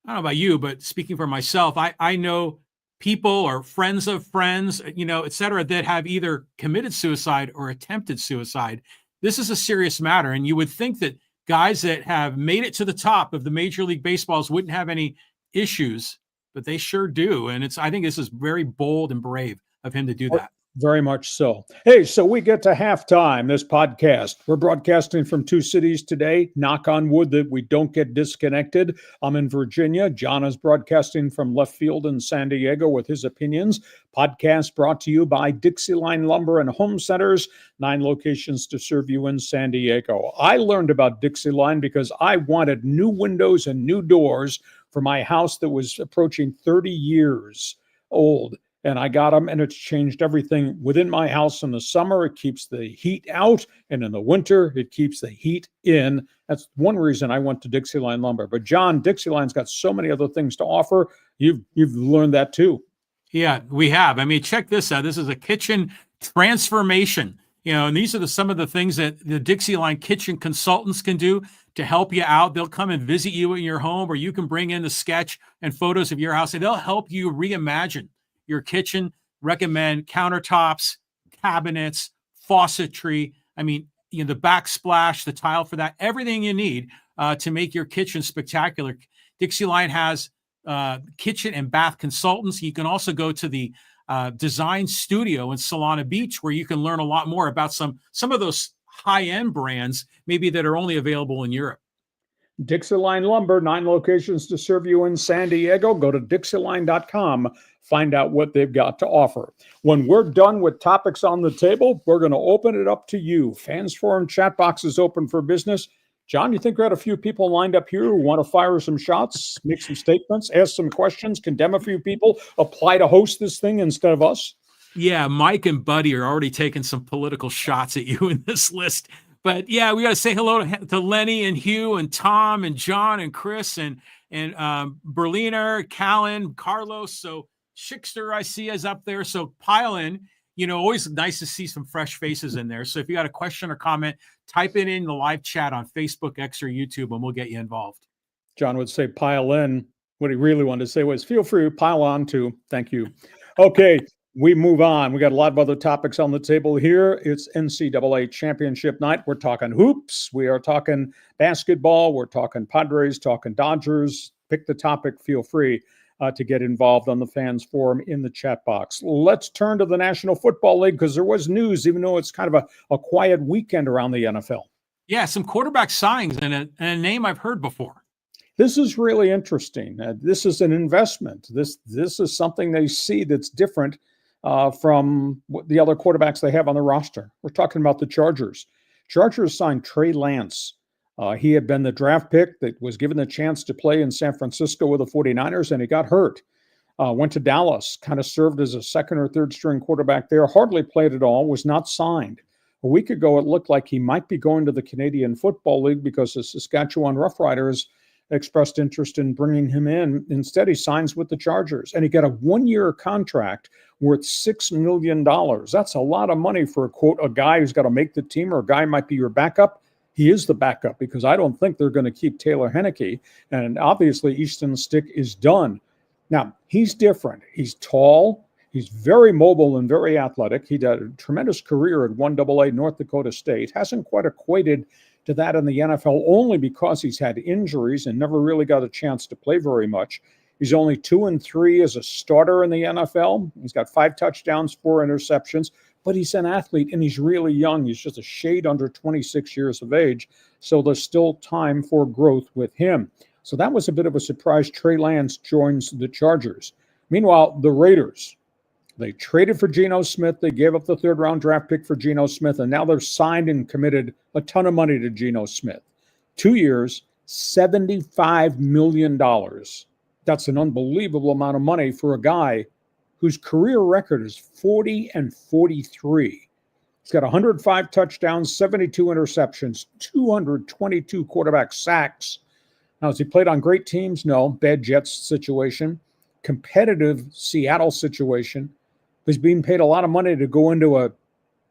I don't know about you, but speaking for myself, I know people or friends of friends, et cetera, that have either committed suicide or attempted suicide. This is a serious matter. And you would think that guys that have made it to the top of the Major League Baseballs wouldn't have any issues, but they sure do. And I think this is very bold and brave of him to do that. Very much so. Hey, so we get to halftime this podcast. We're broadcasting from two cities today. Knock on wood that we don't get disconnected. I'm in Virginia. John is broadcasting from left field in San Diego with his opinions. Podcast brought to you by DIXIELINE Lumber and Home Centers, 9 locations to serve you in San Diego. I learned about DIXIELINE because I wanted new windows and new doors for my house that was approaching 30 years old. And I got them, and it's changed everything within my house. In the summer, it keeps the heat out, and in the winter, it keeps the heat in. That's one reason I went to DIXIELINE Lumber. But John, DIXIELINE's got so many other things to offer. You've learned that too. Yeah, we have. I mean, check this out. This is a kitchen transformation. And these are some of the things that the DIXIELINE kitchen consultants can do to help you out. They'll come and visit you in your home, or you can bring in the sketch and photos of your house, and they'll help you reimagine your kitchen, recommend countertops, cabinets, faucetry. I mean, the backsplash, the tile for that, everything you need to make your kitchen spectacular. DIXIELINE has kitchen and bath consultants. You can also go to the design studio in Solana Beach, where you can learn a lot more about some of those high-end brands, maybe that are only available in Europe. DIXIELINE Lumber, 9 locations to serve you in San Diego. Go to DIXIELINE.com. Find out what they've got to offer. When we're done with topics on the table, we're going to open it up to you. Fans Forum chat box is open for business. John, you think we had a few people lined up here who want to fire some shots, make some statements, ask some questions, condemn a few people, apply to host this thing instead of us? Yeah, Mike and Buddy are already taking some political shots at you in this list. But yeah, we got to say hello to Lenny and Hugh and Tom and John and Chris and Berliner, Callan, Carlos. So Schickster, I see, is up there. So pile in. Always nice to see some fresh faces in there. So if you got a question or comment, type it in the live chat on Facebook, X, or YouTube, and we'll get you involved. John would say pile in. What he really wanted to say was feel free to pile on too. Thank you. Okay. We move on. We got a lot of other topics on the table here. It's NCAA championship night. We're talking hoops. We are talking basketball. We're talking Padres, talking Dodgers. Pick the topic. Feel free to get involved on the Fans Forum in the chat box. Let's turn to the National Football League because there was news, even though it's kind of a quiet weekend around the NFL. Yeah, some quarterback signings and a name I've heard before. This is really interesting. This is an investment. This is something they see that's different from the other quarterbacks they have on the roster. We're talking about the Chargers. Chargers signed Trey Lance. He had been the draft pick that was given the chance to play in San Francisco with the 49ers, and he got hurt. Went to Dallas, kind of served as a second or third string quarterback there, hardly played at all, was not signed. A week ago, it looked like he might be going to the Canadian Football League because the Saskatchewan Roughriders expressed interest in bringing him in. Instead, he signs with the Chargers, and he got a 1-year contract worth $6 million. That's a lot of money for, quote, a guy who's got to make the team, or a guy might be your backup. He is the backup because I don't think they're going to keep Taylor Henneke, and obviously Easton Stick is done. Now, he's different. He's tall. He's very mobile and very athletic. He did a tremendous career at 1AA North Dakota State. Hasn't quite equated to that in the NFL only because he's had injuries and never really got a chance to play very much. He's only 2-3 as a starter in the NFL. He's got 5 touchdowns, 4 interceptions, but he's an athlete and he's really young. He's just a shade under 26 years of age. So there's still time for growth with him. So that was a bit of a surprise. Trey Lance joins the Chargers. Meanwhile, the Raiders, they traded for Geno Smith. They gave up the 3rd-round draft pick for Geno Smith, and now they're signed and committed a ton of money to Geno Smith. 2 years, $75 million. That's an unbelievable amount of money for a guy whose career record is 40-43. He's got 105 touchdowns, 72 interceptions, 222 quarterback sacks. Now, has he played on great teams? No. Bad Jets situation. Competitive Seattle situation. He's being paid a lot of money to go into a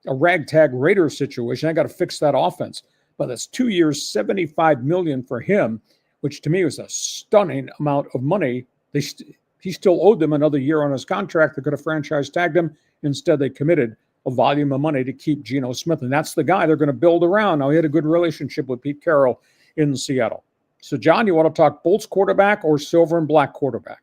ragtag Raiders situation. I got to fix that offense. But that's 2 years, $75 million for him, which to me was a stunning amount of money. He still owed them another year on his contract. They could have franchise tagged him. Instead, they committed a volume of money to keep Geno Smith. And that's the guy they're going to build around. Now, he had a good relationship with Pete Carroll in Seattle. So, John, you want to talk Bolts quarterback or silver and black quarterback?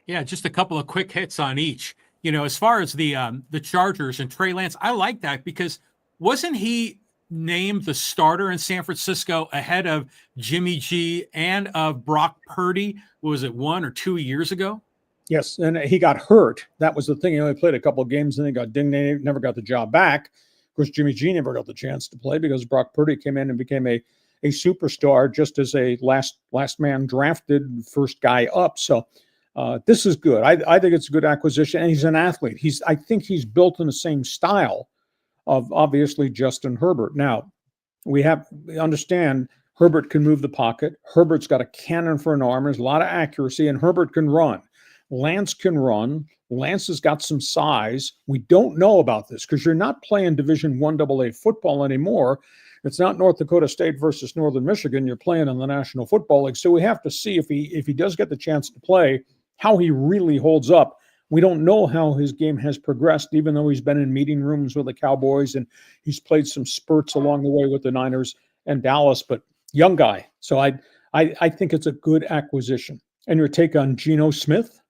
Yeah, just a couple of quick hits on each. As far as the Chargers and Trey Lance, I like that because wasn't he named the starter in San Francisco ahead of Jimmy G and of Brock Purdy? Was it 1 or 2 years ago? Yes, and he got hurt. That was the thing. He only played a couple of games, and he got dinged. They never got the job back. Of course, Jimmy G never got the chance to play because Brock Purdy came in and became a superstar just as a last man drafted, first guy up. So this is good. I think it's a good acquisition, and he's an athlete. I think he's built in the same style of obviously Justin Herbert. Now, we understand Herbert can move the pocket. Herbert's got a cannon for an arm. There's a lot of accuracy, and Herbert can run. Lance can run. Lance has got some size. We don't know about this because you're not playing Division I AA football anymore. It's not North Dakota State versus Northern Michigan. You're playing in the National Football League. So we have to see if he does get the chance to play, how he really holds up. We don't know how his game has progressed, even though he's been in meeting rooms with the Cowboys and he's played some spurts along the way with the Niners and Dallas, but young guy. So I think it's a good acquisition. And your take on Geno Smith?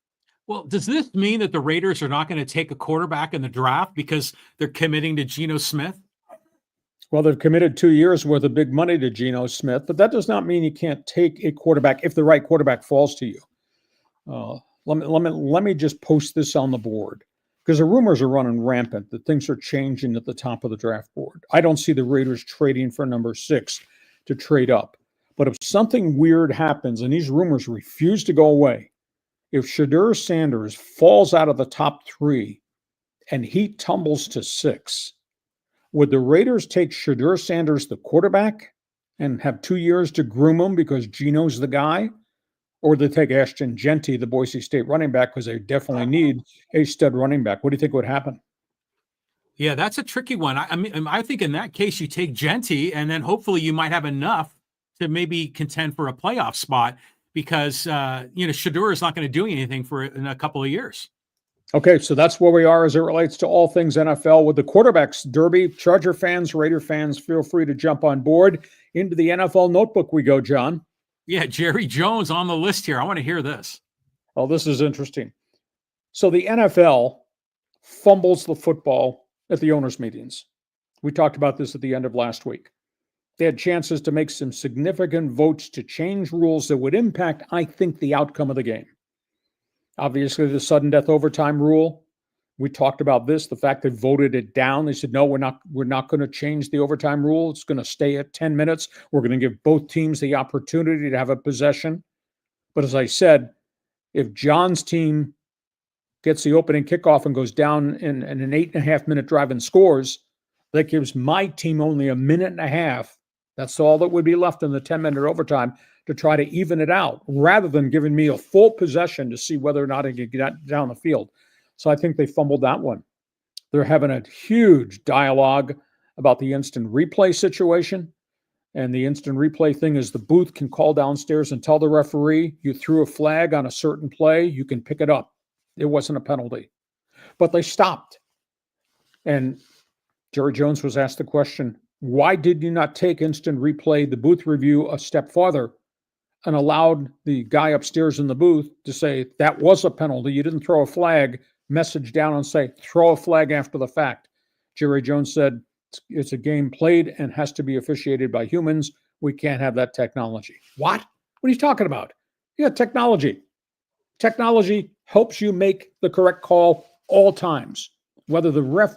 Well, does this mean that the Raiders are not going to take a quarterback in the draft because they're committing to Geno Smith? Well, they've committed 2 years worth of big money to Geno Smith, but that does not mean you can't take a quarterback if the right quarterback falls to you. Let me just post this on the board because the rumors are running rampant that things are changing at the top of the draft board. I don't see the Raiders trading for number 6 to trade up. But if something weird happens and these rumors refuse to go away, if Shedeur Sanders falls out of the top 3 and he tumbles to 6, would the Raiders take Shedeur Sanders, the quarterback, and have 2 years to groom him because Geno's the guy? Or would they take Ashton Genty, the Boise State running back, because they definitely need a stud running back? What do you think would happen? Yeah, that's a tricky one. I think in that case, you take Genty, and then hopefully you might have enough to maybe contend for a playoff spot because, Shedeur is not going to do anything in a couple of years. Okay, so that's where we are as it relates to all things NFL with the quarterbacks derby. Charger fans, Raider fans, feel free to jump on board. Into the NFL notebook we go, John. Yeah, Jerry Jones on the list here. I want to hear this. Oh, this is interesting. So the NFL fumbles the football at the owners' meetings. We talked about this at the end of last week. They had chances to make some significant votes to change rules that would impact, I think, the outcome of the game. Obviously, the sudden death overtime rule. We talked about this, the fact they voted it down. They said, no, we're not going to change the overtime rule. It's going to stay at 10 minutes. We're going to give both teams the opportunity to have a possession. But as I said, if John's team gets the opening kickoff and goes down in an 8.5-minute drive and scores, that gives my team only a minute and a half. That's all that would be left in the 10-minute overtime to try to even it out, rather than giving me a full possession to see whether or not I can get down the field. So I think they fumbled that one. They're having a huge dialogue about the instant replay situation. And the instant replay thing is the booth can call downstairs and tell the referee, you threw a flag on a certain play, you can pick it up. It wasn't a penalty. But they stopped. And Jerry Jones was asked the question, why did you not take instant replay, the booth review, a step farther and allowed the guy upstairs in the booth to say, that was a penalty, you didn't throw a flag, message down and say, throw a flag after the fact? Jerry Jones said, it's a game played and has to be officiated by humans. We can't have that technology. What? What are you talking about? Yeah, technology. Technology helps you make the correct call all times, whether the ref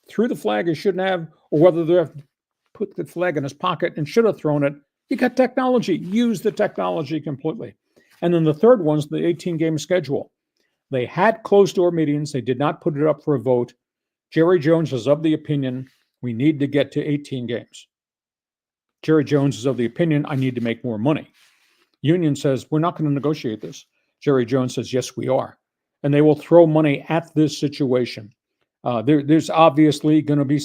threw the flag and shouldn't have, or whether the ref put the flag in his pocket and should have thrown it. You got technology. Use the technology completely. And then the third one's the 18-game schedule. They had closed-door meetings. They did not put it up for a vote. Jerry Jones is of the opinion we need to get to 18 games. Jerry Jones is of the opinion I need to make more money. Union says, we're not going to negotiate this. Jerry Jones says, yes, we are. And they will throw money at this situation. There's obviously going to be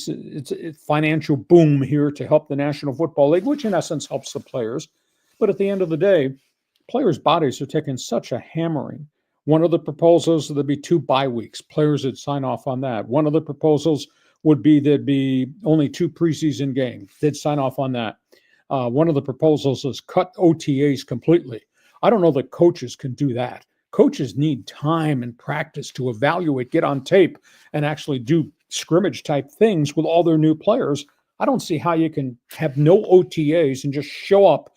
a financial boom here to help the National Football League, which in essence helps the players. But at the end of the day, players' bodies are taking such a hammering. One of the proposals, there'd be 2 bye weeks. Players would sign off on that. One of the proposals would be there'd be only 2 preseason games. They'd sign off on that. One of the proposals is cut OTAs completely. I don't know that coaches can do that. Coaches need time and practice to evaluate, get on tape, and actually do scrimmage type things with all their new players. I don't see how you can have no OTAs and just show up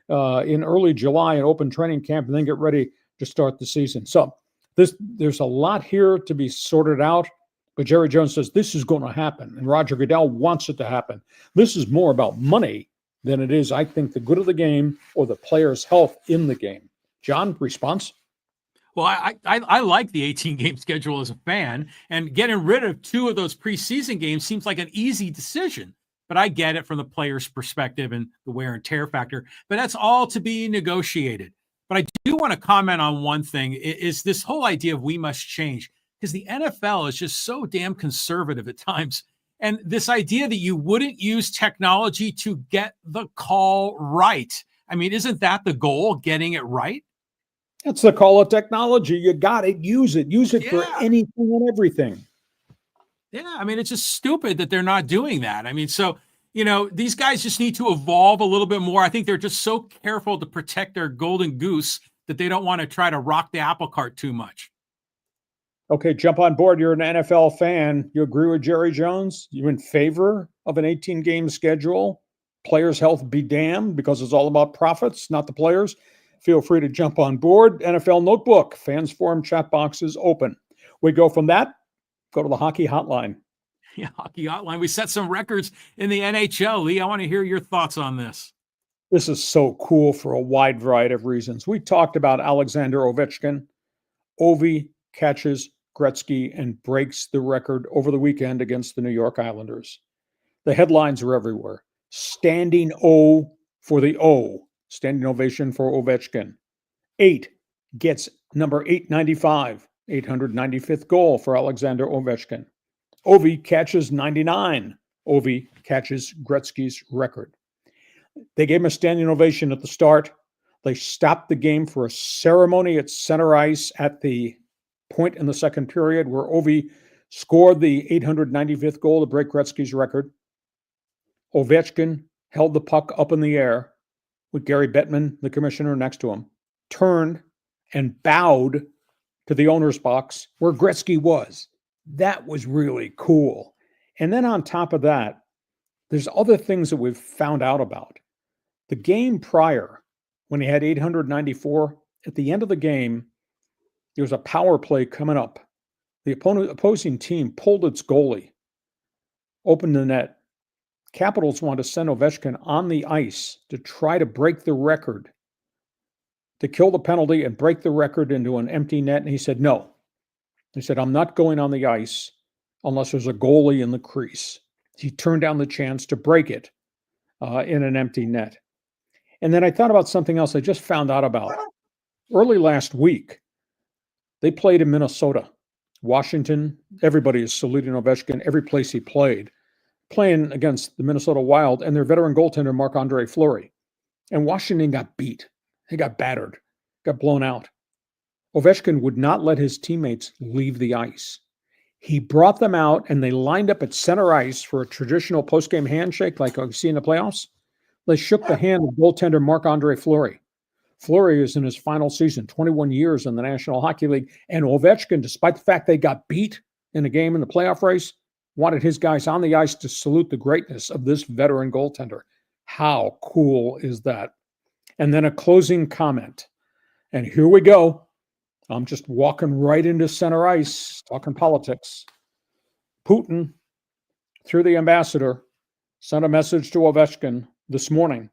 in early July and open training camp and then get ready to start the season. So there's a lot here to be sorted out, but Jerry Jones says this is going to happen, and Roger Goodell wants it to happen. This is more about money than it is, I think, the good of the game or the players' health in the game. John, response? Well, I like the 18-game schedule as a fan, and getting rid of 2 of those preseason games seems like an easy decision. But I get it from the player's perspective and the wear and tear factor. But that's all to be negotiated. But I do want to comment on one thing, is this whole idea of we must change, because the NFL is just so damn conservative at times. And this idea that you wouldn't use technology to get the call right. I mean, isn't that the goal, getting it right? That's the call of technology. You got it. Use it. Use it for anything and everything. Yeah, I mean, it's just stupid that they're not doing that. I mean, so, these guys just need to evolve a little bit more. I think they're just so careful to protect their golden goose that they don't want to try to rock the apple cart too much. Okay, jump on board. You're an NFL fan. You agree with Jerry Jones? You in favor of an 18-game schedule? Players' health be damned, because it's all about profits, not the players. Feel free to jump on board. NFL Notebook, Fans Forum chat box is open. We go from that, go to the hockey hotline. Yeah, hockey hotline. We set some records in the NHL. Lee, I want to hear your thoughts on this. This is so cool for a wide variety of reasons. We talked about Alexander Ovechkin. Ovi catches Gretzky and breaks the record over the weekend against the New York Islanders. The headlines are everywhere. Standing O for the O. Standing ovation for Ovechkin. 8 gets number 895, 895th goal for Alexander Ovechkin. Ovi catches 99. Ovi catches Gretzky's record. They gave him a standing ovation at the start. They stopped the game for a ceremony at center ice at the point in the second period where Ovi scored the 895th goal to break Gretzky's record. Ovechkin held the puck up in the air with Gary Bettman, the commissioner, next to him, turned and bowed to the owner's box where Gretzky was. That was really cool. And then on top of that, there's other things that we've found out about. The game prior, when he had 894, at the end of the game, there was a power play coming up. The opposing team pulled its goalie, opened the net. Capitals wanted to send Ovechkin on the ice to try to break the record, to kill the penalty and break the record into an empty net. And he said, no. He said, I'm not going on the ice unless there's a goalie in the crease. He turned down the chance to break it in an empty net. And then I thought about something else I just found out about. Early last week, they played in Minnesota. Washington, everybody is saluting Ovechkin every place he played, playing against the Minnesota Wild and their veteran goaltender, Marc-Andre Fleury. And Washington got beat. They got battered, got blown out. Ovechkin would not let his teammates leave the ice. He brought them out, and they lined up at center ice for a traditional postgame handshake like you see in the playoffs. They shook the hand of goaltender Marc-Andre Fleury. Fleury is in his final season, 21 years in the National Hockey League, and Ovechkin, despite the fact they got beat in a game in the playoff race, wanted his guys on the ice to salute the greatness of this veteran goaltender. How cool is that? And then a closing comment. And here we go. I'm just walking right into center ice, talking politics. Putin, through the ambassador, sent a message to Ovechkin this morning,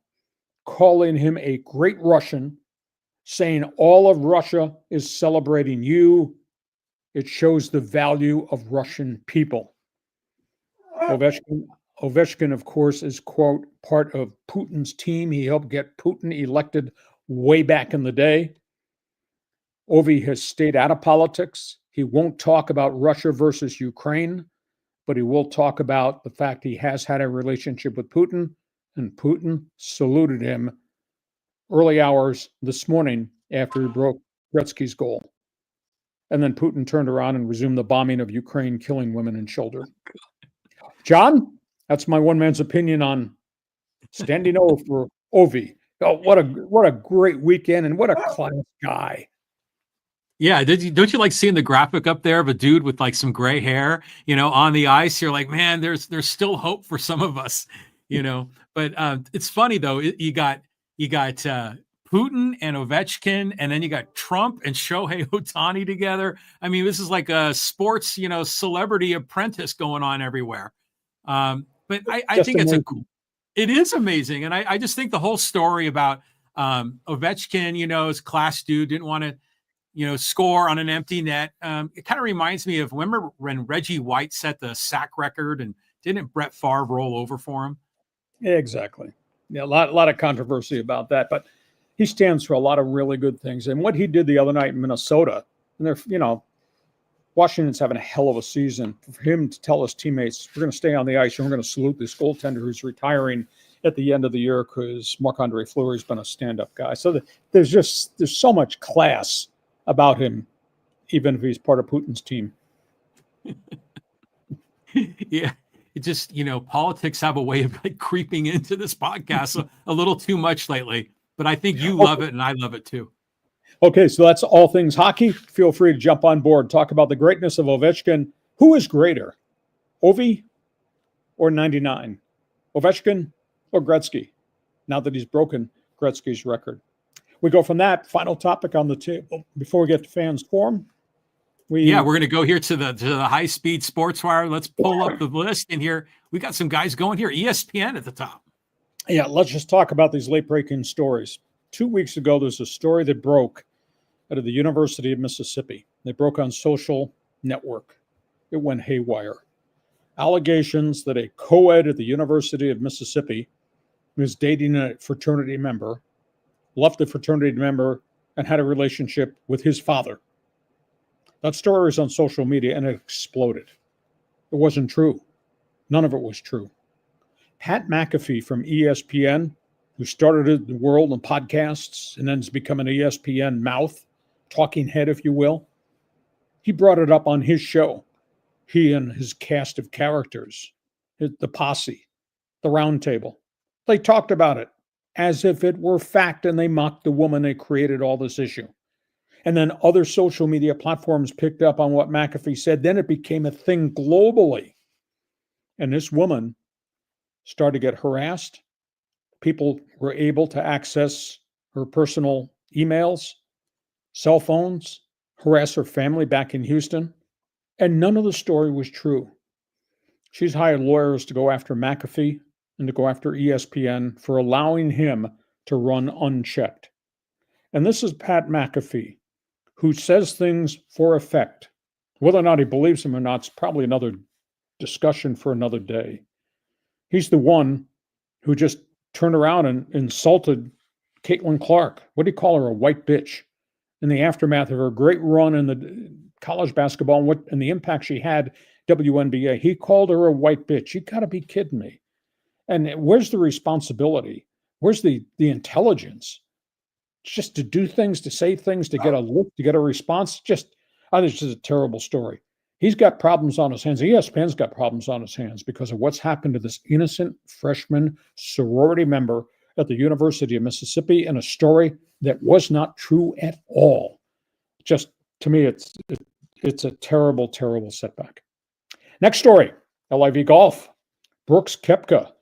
calling him a great Russian, saying all of Russia is celebrating you. It shows the value of Russian people. Ovechkin, of course, is, quote, part of Putin's team. He helped get Putin elected way back in the day. Ovi has stayed out of politics. He won't talk about Russia versus Ukraine, but he will talk about the fact he has had a relationship with Putin, and Putin saluted him early hours this morning after he broke Gretzky's goal. And then Putin turned around and resumed the bombing of Ukraine, killing women and children. John, that's my one man's opinion on standing O for Ovi. Oh, what a great weekend, and what a class guy. Yeah, don't you like seeing the graphic up there of a dude with like some gray hair, on the ice? You're like, man, there's still hope for some of us, But it's funny though. You got Putin and Ovechkin, and then you got Trump and Shohei Ohtani together. I mean, this is like a sports, celebrity apprentice going on everywhere. But I Just think amazing. it is amazing, and I just think the whole story about Ovechkin, is a class dude, didn't want to score on an empty net. It kind of reminds me of, remember when Reggie White set the sack record, and didn't Brett Favre roll over for him? Exactly. Yeah, a lot of controversy about that, but he stands for a lot of really good things. And what he did the other night in Minnesota, and they're, Washington's having a hell of a season. For him to tell his teammates, we're going to stay on the ice and we're going to salute this goaltender who's retiring at the end of the year because Marc-Andre Fleury's been a stand-up guy. So there's so much class about him, even if he's part of Putin's team. Yeah. It just, politics have a way of like creeping into this podcast a little too much lately, but I think you love it and I love it too. Okay, so that's all things hockey. Feel free to jump on board. Talk about the greatness of Ovechkin. Who is greater, Ovi or 99? Ovechkin or Gretzky? Now that he's broken Gretzky's record. We go from that final topic on the table before we get to fans forum. We're going to go here to the high speed sports wire. Let's pull up the list in here. We got some guys going here. ESPN at the top. Yeah, let's just talk about these late breaking stories. 2 weeks ago, there's a story that broke out of the University of Mississippi. They broke on social network. It went haywire. Allegations that a co-ed at the University of Mississippi was dating a fraternity member, left the fraternity member, and had a relationship with his father. That story was on social media and it exploded. It wasn't true. None of it was true. Pat McAfee from ESPN, who started the world in podcasts and then has become an ESPN mouth, talking head, if you will, he brought it up on his show. He and his cast of characters, the posse, the round table, they talked about it as if it were fact, and they mocked the woman that created all this issue. And then other social media platforms picked up on what McAfee said. Then it became a thing globally. And this woman started to get harassed. People were able to access her personal emails, cell phones, harass her family back in Houston. And none of the story was true. She's hired lawyers to go after McAfee and to go after ESPN for allowing him to run unchecked. And this is Pat McAfee, who says things for effect. Whether or not he believes them or not, it's probably another discussion for another day. He's the one who just turned around and insulted Caitlin Clark. What do you call her? A white bitch. In the aftermath of her great run in the college basketball and the impact she had, WNBA, he called her a white bitch. You got to be kidding me. And where's the responsibility? Where's the intelligence? Just to do things, to say things, to get a look, to get a response. I think it's just a terrible story. He's got problems on his hands. ESPN's got problems on his hands because of what's happened to this innocent freshman sorority member at the University of Mississippi, in a story that was not true at all. Just, to me, it's a terrible, terrible setback. Next story, LIV Golf. Brooks Koepka.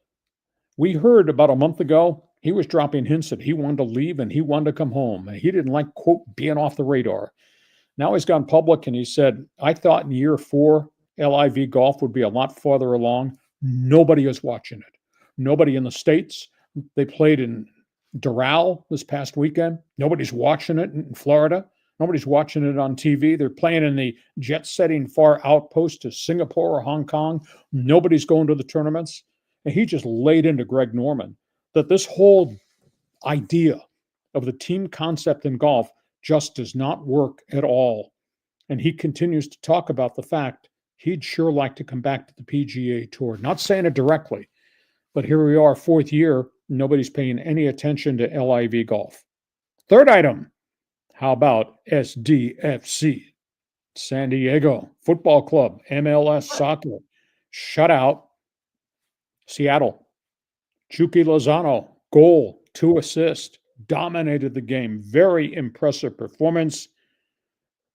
We heard about a month ago, he was dropping hints that he wanted to leave and he wanted to come home. And he didn't like, quote, being off the radar. Now he's gone public and he said, I thought in year 4, LIV Golf would be a lot farther along. Nobody is watching it. Nobody in the States. They played in Doral this past weekend. Nobody's watching it in Florida. Nobody's watching it on TV. They're playing in the jet-setting far outpost to Singapore or Hong Kong. Nobody's going to the tournaments. And he just laid into Greg Norman that this whole idea of the team concept in golf just does not work at all. And he continues to talk about the fact he'd sure like to come back to the PGA Tour. Not saying it directly, but here we are, 4th year, nobody's paying any attention to LIV Golf. Third item, how about SDFC? San Diego Football Club, MLS Soccer, shutout Seattle. Chucky Lozano, goal, 2 assists, dominated the game. Very impressive performance.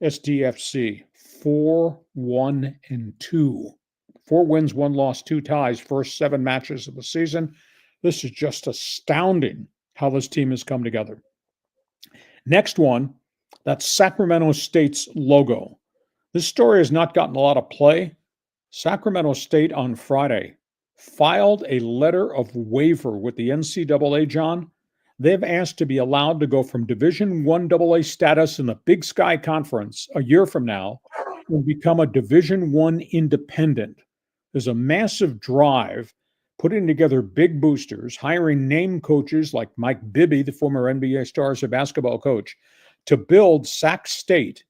SDFC 4-1-2. 4 wins, 1 loss, 2 ties, first 7 matches of the season. This is just astounding how this team has come together. Next one, that's Sacramento State's logo. This story has not gotten a lot of play. Sacramento State on Friday filed a letter of waiver with the NCAA, John. They've asked to be allowed to go from Division I AA status in the Big Sky Conference a year from now and become a Division I independent. There's a massive drive putting together big boosters, hiring name coaches like Mike Bibby, the former NBA Stars of basketball coach, to build Sac State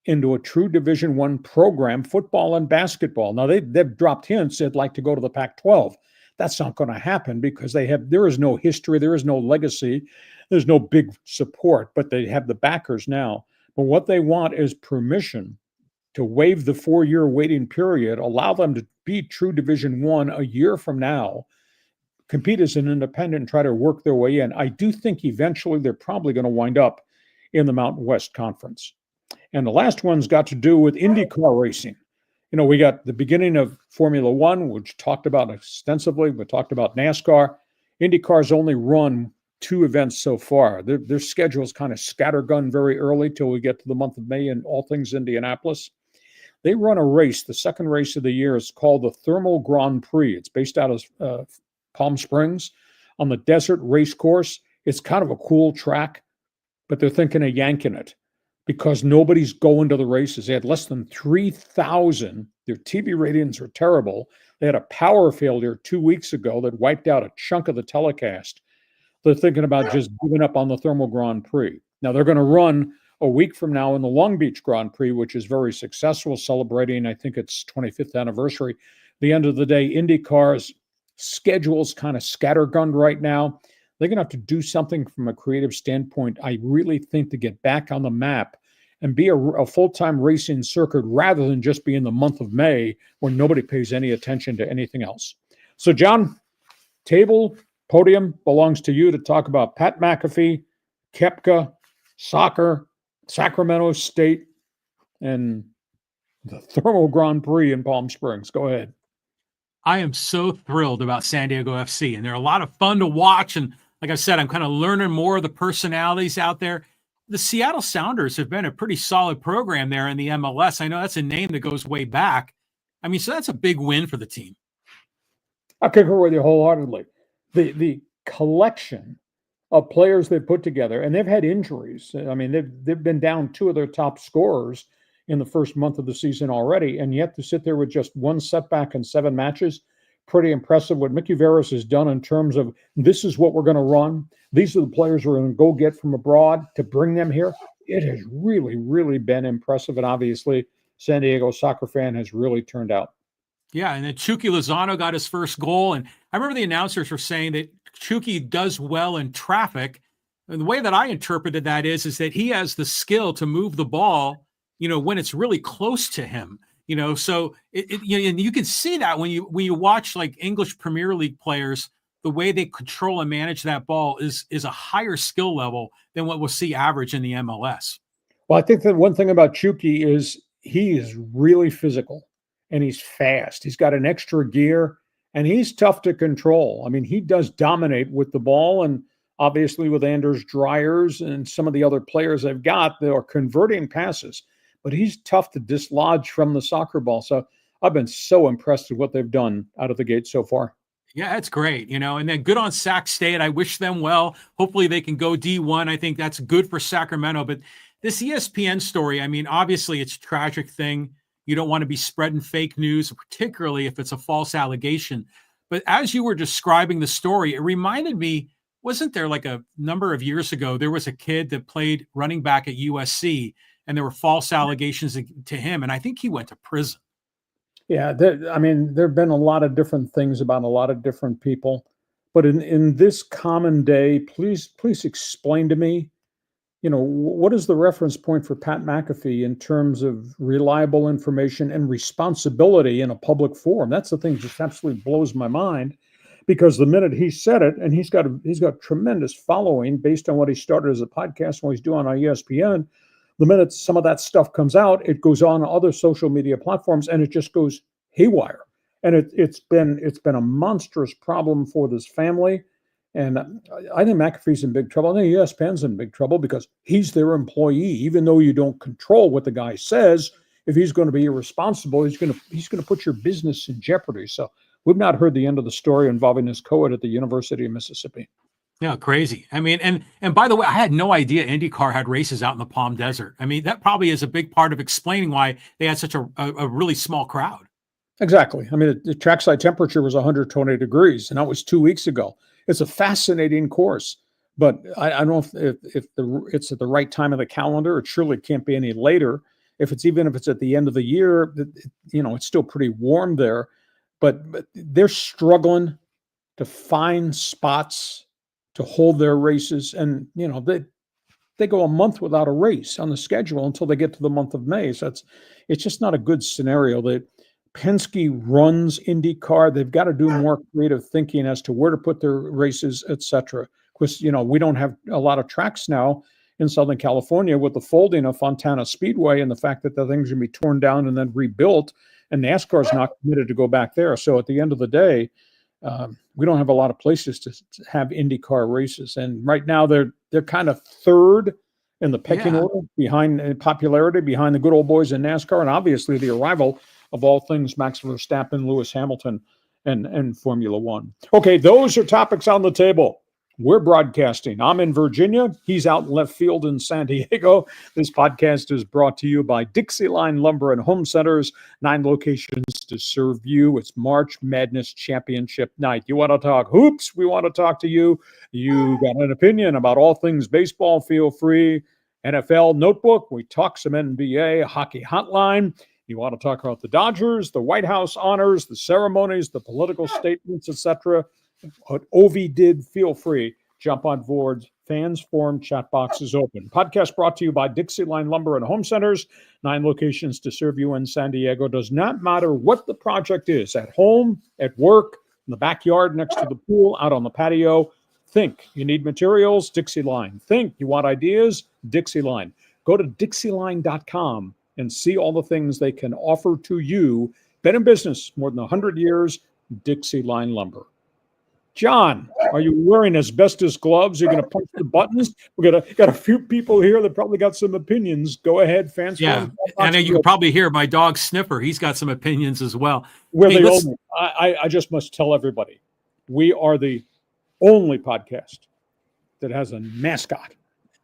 into a true Division I program, football and basketball. Now, they've dropped hints they'd like to go to the Pac-12. That's not going to happen because there is no history, there is no legacy, there's no big support, but they have the backers now. But what they want is permission to waive the 4-year waiting period, allow them to be true Division I a year from now, compete as an independent and try to work their way in. I do think eventually they're probably going to wind up in the Mountain West Conference. And the last one's got to do with INDYCAR racing. You know, we got the beginning of Formula One, which talked about extensively. We talked about NASCAR. INDYCAR's only run 2 events so far. Their schedule is kind of scattergun very early till we get to the month of May and all things Indianapolis. They run a race. The second race of the year is called the Thermal Grand Prix. It's based out of Palm Springs on the desert race course. It's kind of a cool track, but they're thinking of yanking it because nobody's going to the races. They had less than 3,000. Their TV ratings are terrible. They had a power failure 2 weeks ago that wiped out a chunk of the telecast. They're thinking about just giving up on the Thermal Grand Prix. Now, they're going to run a week from now in the Long Beach Grand Prix, which is very successful, celebrating, I think it's 25th anniversary. At the end of the day, INDYCAR's schedule's kind of scattergunned right now. They're going to have to do something from a creative standpoint, I really think, to get back on the map and be a full-time racing circuit rather than just be in the month of May when nobody pays any attention to anything else. So, John, podium belongs to you to talk about Pat McAfee, Koepka, soccer, Sacramento State, and the Thermal Grand Prix in Palm Springs. Go ahead. I am so thrilled about San Diego FC, and they're a lot of fun to watch. And like I said, I'm kind of learning more of the personalities out there. The Seattle Sounders have been a pretty solid program there in the MLS. I know that's a name that goes way back. I mean, so that's a big win for the team. I concur with you wholeheartedly. The collection of players they've put together, and they've had injuries. I mean, they've been down 2 of their top scorers in the first month of the season already, and yet to sit there with just 1 setback in 7 matches, pretty impressive. What Mickey Veras has done in terms of this is what we're going to run. These are the players we're going to go get from abroad to bring them here. It has really, really been impressive, and obviously San Diego soccer fan has really turned out. Yeah, and then Chucky Lozano got his first goal, and I remember the announcers were saying that Chucky does well in traffic. And the way that I interpreted that is that he has the skill to move the ball, you know, when it's really close to him, you know, so and you can see that when you watch like English Premier League players, the way they control and manage that ball is a higher skill level than what we'll see average in the MLS. Well, I think that one thing about Chucky is he is really physical and he's fast. He's got an extra gear and he's tough to control. I mean, he does dominate with the ball, and obviously with Anders Dryers and some of the other players they've got, they are converting passes. But he's tough to dislodge from the soccer ball. So I've been so impressed with what they've done out of the gate so far. Yeah, that's great, you know, and then good on Sac State. I wish them well. Hopefully they can go D1. I think that's good for Sacramento. But this ESPN story, I mean, obviously it's a tragic thing. You don't want to be spreading fake news, particularly if it's a false allegation. But as you were describing the story, it reminded me, wasn't there like a number of years ago, there was a kid that played running back at USC, and there were false allegations to him, and I think he went to prison. Yeah, I mean, there have been a lot of different things about a lot of different people. But in this common day, please explain to me, you know, what is the reference point for Pat McAfee in terms of reliable information and responsibility in a public forum? That's the thing that just absolutely blows my mind, because the minute he said it, and he's got tremendous following based on what he started as a podcast and what he's doing on ESPN. The minute some of that stuff comes out, it goes on other social media platforms and it just goes haywire. And it's been a monstrous problem for this family. And I think McAfee's in big trouble. I think ESPN's in big trouble because he's their employee. Even though you don't control what the guy says, if he's going to be irresponsible, he's going to put your business in jeopardy. So we've not heard the end of the story involving this co-ed at the University of Mississippi. Yeah, crazy. I mean, and by the way, I had no idea IndyCar had races out in the Palm Desert. I mean, that probably is a big part of explaining why they had such a really small crowd. Exactly. I mean, the trackside temperature was 120 degrees, and that was 2 weeks ago. It's a fascinating course, but I don't know if it's at the right time of the calendar. It surely can't be any later. If it's at the end of the year, it's still pretty warm there, but they're struggling to find spots to hold their races. And, they go a month without a race on the schedule until they get to the month of May. So it's just not a good scenario. That Penske runs IndyCar. They've got to do more creative thinking as to where to put their races, et cetera. Because, we don't have a lot of tracks now in Southern California with the folding of Fontana Speedway and the fact that the thing's going to be torn down and then rebuilt, and NASCAR is not committed to go back there. So at the end of the day, we don't have a lot of places to have IndyCar races. And right now they're kind of third in the pecking order behind popularity, behind the good old boys in NASCAR, and obviously the arrival of all things Max Verstappen, Lewis Hamilton, and Formula One. Okay, those are topics on the table. We're broadcasting. I'm in Virginia. He's out in left field in San Diego. This podcast is brought to you by DIXIELINE Lumber and Home Centers, 9 locations to serve you. It's March Madness Championship night. You want to talk hoops? We want to talk to you. You got an opinion about all things baseball? Feel free. NFL Notebook. We talk some NBA, hockey hotline. You want to talk about the Dodgers, the White House honors, the ceremonies, the political statements, etc. What Ovi did, feel free. Jump on board. Fans Forum chat box is open. Podcast brought to you by DIXIELINE Lumber and Home Centers. 9 locations to serve you in San Diego. Does not matter what the project is. At home, at work, in the backyard, next to the pool, out on the patio. Think you need materials? DIXIELINE. Think you want ideas? DIXIELINE. Go to DIXIELINE.com and see all the things they can offer to you. Been in business more than 100 years. DIXIELINE Lumber. John, are you wearing asbestos gloves? You're going to punch the buttons? We got a few people here that probably got some opinions. Go ahead, fans. Yeah, and you can probably hear my dog Sniffer. He's got some opinions as well. I just must tell everybody, we are the only podcast that has a mascot.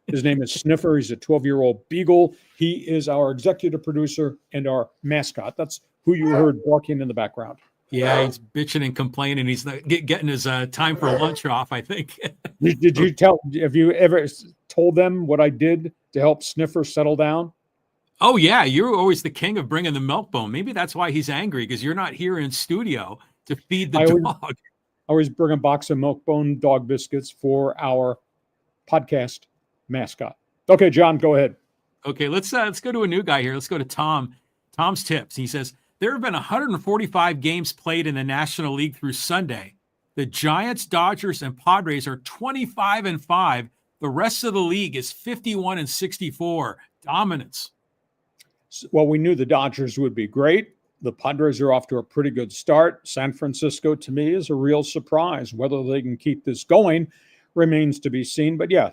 His name is Sniffer. He's a 12-year-old beagle. He is our executive producer and our mascot. That's who you heard barking in the background. Yeah, he's bitching and complaining. He's not getting his time for lunch off, I think. Have you ever told them what I did to help Sniffer settle down? Oh, yeah. You're always the king of bringing the milk bone. Maybe that's why he's angry, because you're not here in studio to feed the dog. I always bring a box of milk bone dog biscuits for our podcast mascot. Okay, John, go ahead. Okay, let's go to a new guy here. Let's go to Tom. Tom's tips. He says, there have been 145 games played in the National League through Sunday. The Giants, Dodgers, and Padres are 25-5. The rest of the league is 51-64. Dominance. Well, we knew the Dodgers would be great. The Padres are off to a pretty good start. San Francisco, to me, is a real surprise. Whether they can keep this going remains to be seen. But yeah,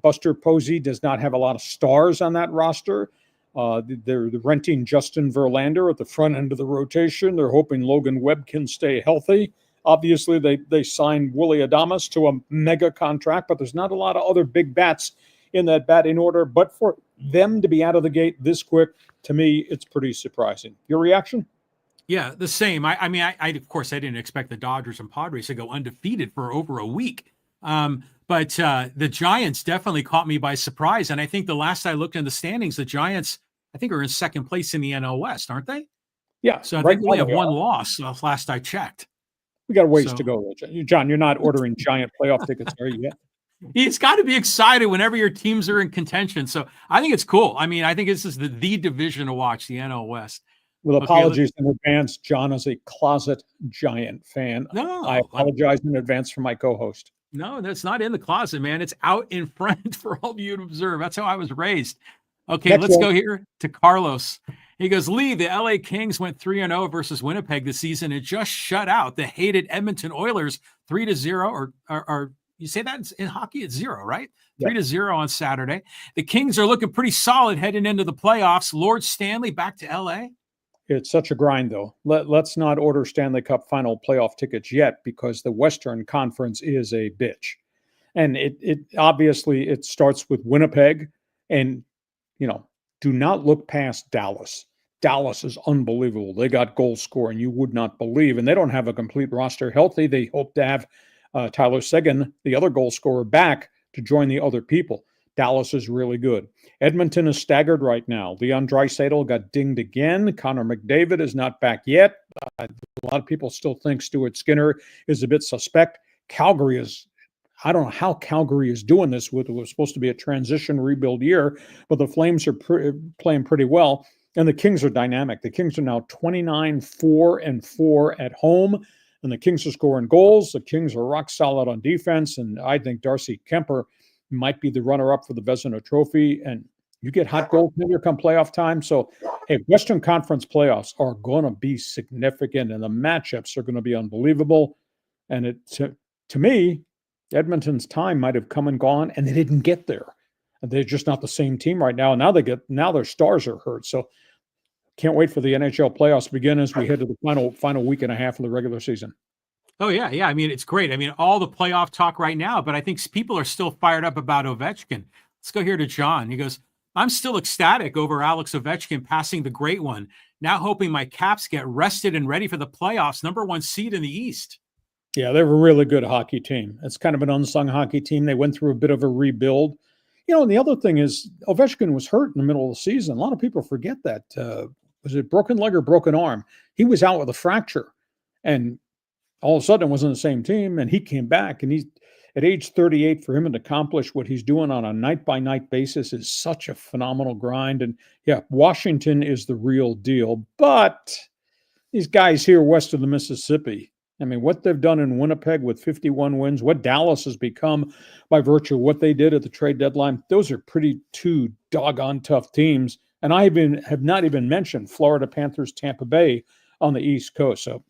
Buster Posey does not have a lot of stars on that roster. They're renting Justin Verlander at the front end of the rotation. They're hoping Logan Webb can stay healthy. Obviously, they signed Willy Adames to a mega contract, but there's not a lot of other big bats in that batting order. But for them to be out of the gate this quick, to me, it's pretty surprising. Your reaction? Yeah, the same. I mean, of course, I didn't expect the Dodgers and Padres to go undefeated for over a week. But the Giants definitely caught me by surprise. And I think the last I looked in the standings, the Giants, I think, are in second place in the NL West, aren't they? Yeah. So I think we have one loss last I checked. We got a ways to go. John, you're not ordering Giant playoff tickets, are you yet? It's got to be excited whenever your teams are in contention. So I think it's cool. I mean, I think this is the division to watch, the NL West. With apologies in advance, John is a closet Giant fan. No, I apologize in advance for my co-host. No, that's not in the closet, man. It's out in front for all of you to observe. That's how I was raised. Okay, Next let's one. go here to Carlos. He goes, Lee, the LA Kings went 3-0 versus Winnipeg this season and just shut out the hated Edmonton Oilers 3-0. Or you say that in hockey? It's 0, right? Yeah. 3-0 on Saturday. The Kings are looking pretty solid heading into the playoffs. Lord Stanley back to LA. It's such a grind, though. Let's not order Stanley Cup final playoff tickets yet, because the Western Conference is a bitch. And it obviously it starts with Winnipeg, and do not look past Dallas. Dallas is unbelievable. They got goal scoring you would not believe, and they don't have a complete roster healthy. They hope to have Tyler Seguin, the other goal scorer, back to join the other people. Dallas is really good. Edmonton is staggered right now. Leon Draisaitl got dinged again. Connor McDavid is not back yet. A lot of people still think Stuart Skinner is a bit suspect. Calgary is, I don't know how Calgary is doing this. It was supposed to be a transition rebuild year, but the Flames are playing pretty well, and the Kings are dynamic. The Kings are now 29-4-4 at home, and the Kings are scoring goals. The Kings are rock solid on defense, and I think Darcy Kemper might be the runner-up for the Vezina Trophy, and you get hot goaltender come playoff time. So, hey, Western Conference playoffs are going to be significant, and the matchups are going to be unbelievable. And to me, Edmonton's time might have come and gone, and they didn't get there. They're just not the same team right now. Now their stars are hurt. So can't wait for the NHL playoffs to begin as we head to the final week and a half of the regular season. Oh, yeah. I mean, it's great. I mean, all the playoff talk right now, but I think people are still fired up about Ovechkin. Let's go here to John. He goes, I'm still ecstatic over Alex Ovechkin passing the great one. Now hoping my Caps get rested and ready for the playoffs, #1 seed in the East. Yeah, they're a really good hockey team. It's kind of an unsung hockey team. They went through a bit of a rebuild. And the other thing is Ovechkin was hurt in the middle of the season. A lot of people forget that. Was it broken leg or broken arm? He was out with a fracture. And all of a sudden it wasn't the same team, and he came back. And he's at age 38, for him to accomplish what he's doing on a night-by-night basis is such a phenomenal grind. And, yeah, Washington is the real deal. But these guys here west of the Mississippi, I mean, what they've done in Winnipeg with 51 wins, what Dallas has become by virtue of what they did at the trade deadline, those are pretty two doggone tough teams. And I have not even mentioned Florida Panthers, Tampa Bay on the East Coast. So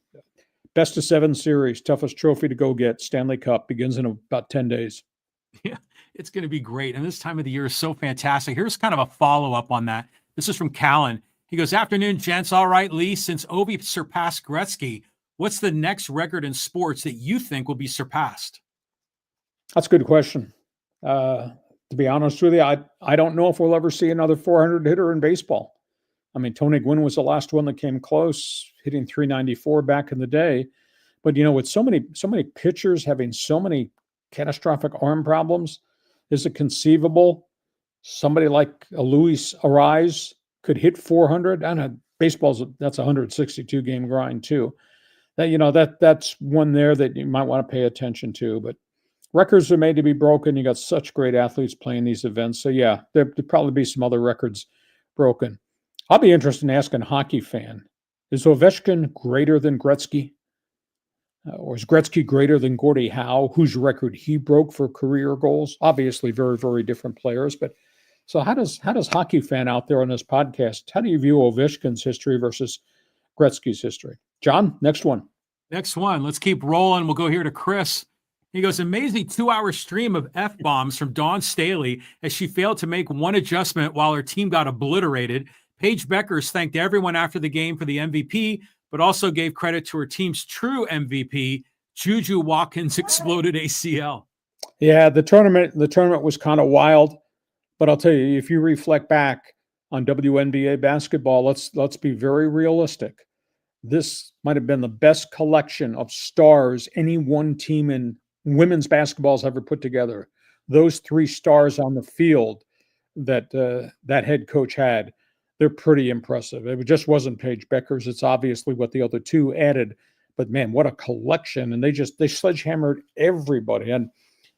best of 7 series, toughest trophy to go get. Stanley Cup begins in about 10 days. Yeah, it's going to be great. And this time of the year is so fantastic. Here's kind of a follow-up on that. This is from Callan. He goes, afternoon, gents. All right, Lee, since Ovi surpassed Gretzky, what's the next record in sports that you think will be surpassed? That's a good question. To be honest with you, I don't know if we'll ever see another 400 hitter in baseball. I mean, Tony Gwynn was the last one that came close, hitting 394 back in the day. But, with so many pitchers having so many catastrophic arm problems, is it conceivable somebody like a Luis Ariz could hit 400? I know that's a 162 game grind too. That's one there that you might want to pay attention to. But records are made to be broken. You got such great athletes playing these events. So yeah, there'll probably be some other records broken. I'll be interested in asking a hockey fan, is Ovechkin greater than Gretzky? Or is Gretzky greater than Gordie Howe, whose record he broke for career goals? Obviously, very, very different players. But so how does hockey fan out there on this podcast, how do you view Ovechkin's history versus Gretzky's history? John, next one. Next one. Let's keep rolling. We'll go here to Chris. He goes, amazing 2-hour stream of F-bombs from Dawn Staley as she failed to make one adjustment while her team got obliterated. Paige Beckers thanked everyone after the game for the MVP, but also gave credit to her team's true MVP, Juju Watkins' exploded ACL. Yeah, the tournament was kind of wild, but I'll tell you, if you reflect back on WNBA basketball, let's be very realistic. This might have been the best collection of stars any one team in women's basketball has ever put together. Those 3 stars on the field that head coach had, they're pretty impressive. It just wasn't Paige Beckers. It's obviously what the other 2 added. But man, what a collection! And they sledgehammered everybody. And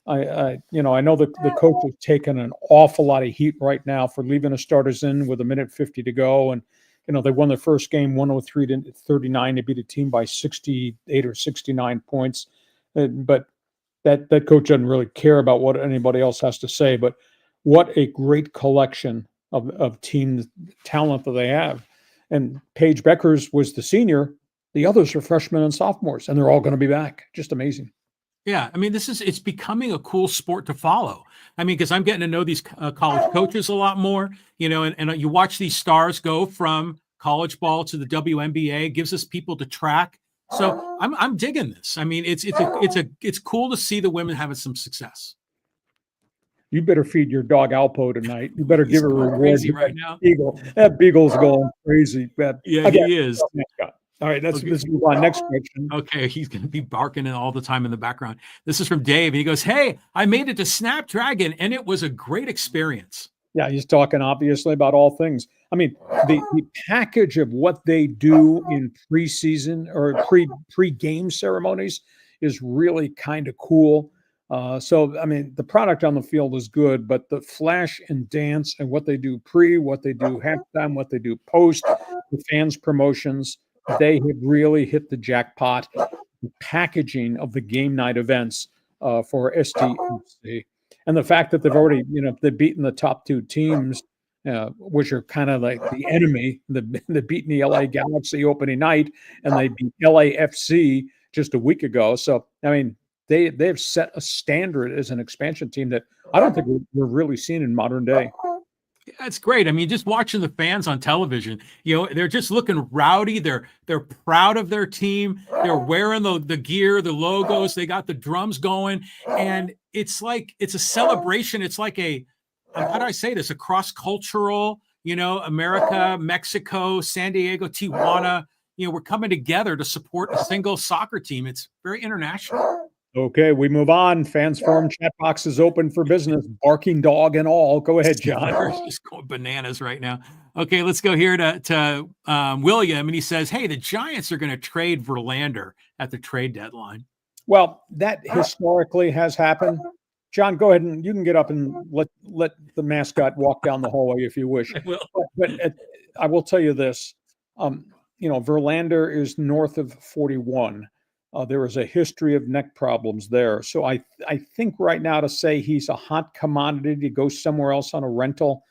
I know that the coach is taking an awful lot of heat right now for leaving the starters in with 1:50 to go. And they won their first game 103-39. They beat a team by 68 or 69 points. But that coach doesn't really care about what anybody else has to say. But what a great collection of team talent that they have. And Paige Beckers was the senior. The others are freshmen and sophomores, and they're all going to be back. Just amazing. Yeah, I mean, it's becoming a cool sport to follow. I mean, because I'm getting to know these college coaches a lot more, and you watch these stars go from college ball to the WNBA. It gives us people to track. So I'm digging this. I mean, it's cool to see the women having some success. You better feed your dog Alpo tonight. You better give her a reward. Crazy right now. Beagle. That Beagle's going crazy. Yeah, he is. All right, let's move on. Next question. Okay, he's going to be barking all the time in the background. This is from Dave. He goes, "Hey, I made it to Snapdragon, and it was a great experience." Yeah, he's talking obviously about all things. I mean, the package of what they do in preseason or pre-game ceremonies is really kind of cool. So, I mean, the product on the field is good, but the flash and dance and what they do what they do halftime, what they do post, the fans promotions, they have really hit the jackpot. The packaging of the game night events for SDFC, and the fact that they've already, they've beaten the top two teams, which are kind of like the enemy. They've beaten the LA Galaxy opening night, and they beat LAFC just a week ago. So, I mean, they've set a standard as an expansion team that I don't think we're really seeing in modern day. Yeah, it's great. I mean, just watching the fans on television, they're just looking rowdy. They're proud of their team. They're wearing the gear, the logos. They got the drums going, and it's like it's a celebration. It's like how do I say this? A cross-cultural, America, Mexico, San Diego, Tijuana. We're coming together to support a single soccer team. It's very international. Okay, we move on. Fans forum chat box is open for business. Barking dog and all. Go ahead, John. Just going bananas right now. Okay, let's go here to William, and he says, "Hey, the Giants are going to trade Verlander at the trade deadline." Well, that historically has happened. John, go ahead and you can get up and let the mascot walk down the hallway if you wish. I will. But I will tell you this. Verlander is north of 41. There is a history of neck problems there. So I think right now to say he's a hot commodity to go somewhere else on a rental,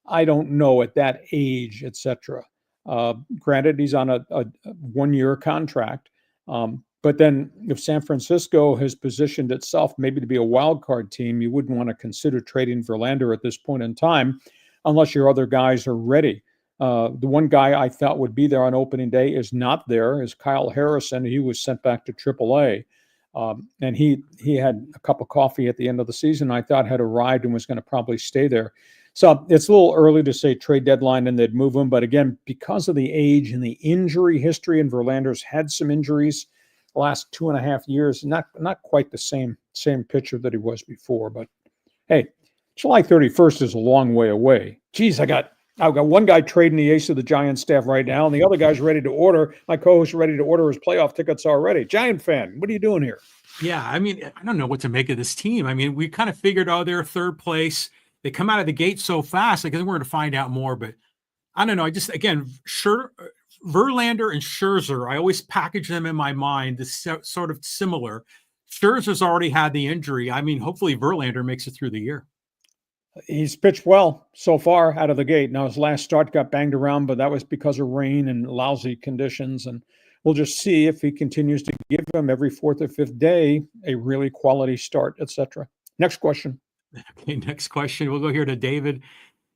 I don't know at that age, etc. Granted, he's on a 1-year contract. But then if San Francisco has positioned itself maybe to be a wild card team, you wouldn't want to consider trading Verlander at this point in time unless your other guys are ready. The one guy I thought would be there on opening day is not there, is Kyle Harrison. He was sent back to AAA. And he had a cup of coffee at the end of the season, I thought had arrived and was going to probably stay there. So it's a little early to say trade deadline and they'd move him. But again, because of the age and the injury history, and Verlander's had some injuries the last 2.5 years, not quite the same pitcher that he was before. But hey, July 31st is a long way away. Geez, I've got one guy trading the ace of the Giants staff right now, and the other guy's ready to order. My co-host ready to order his playoff tickets already. Giant fan, what are you doing here? Yeah, I mean, I don't know what to make of this team. I mean, we kind of figured, they're third place. They come out of the gate so fast. I guess we're going to find out more, but I don't know. Verlander and Scherzer, I always package them in my mind as sort of similar. Scherzer's already had the injury. I mean, hopefully Verlander makes it through the year. He's pitched well so far out of the gate. Now, his last start got banged around, but that was because of rain and lousy conditions. And we'll just see if he continues to give him every 4th or 5th day a really quality start, etc. Next question. Okay, next question. We'll go here to David. It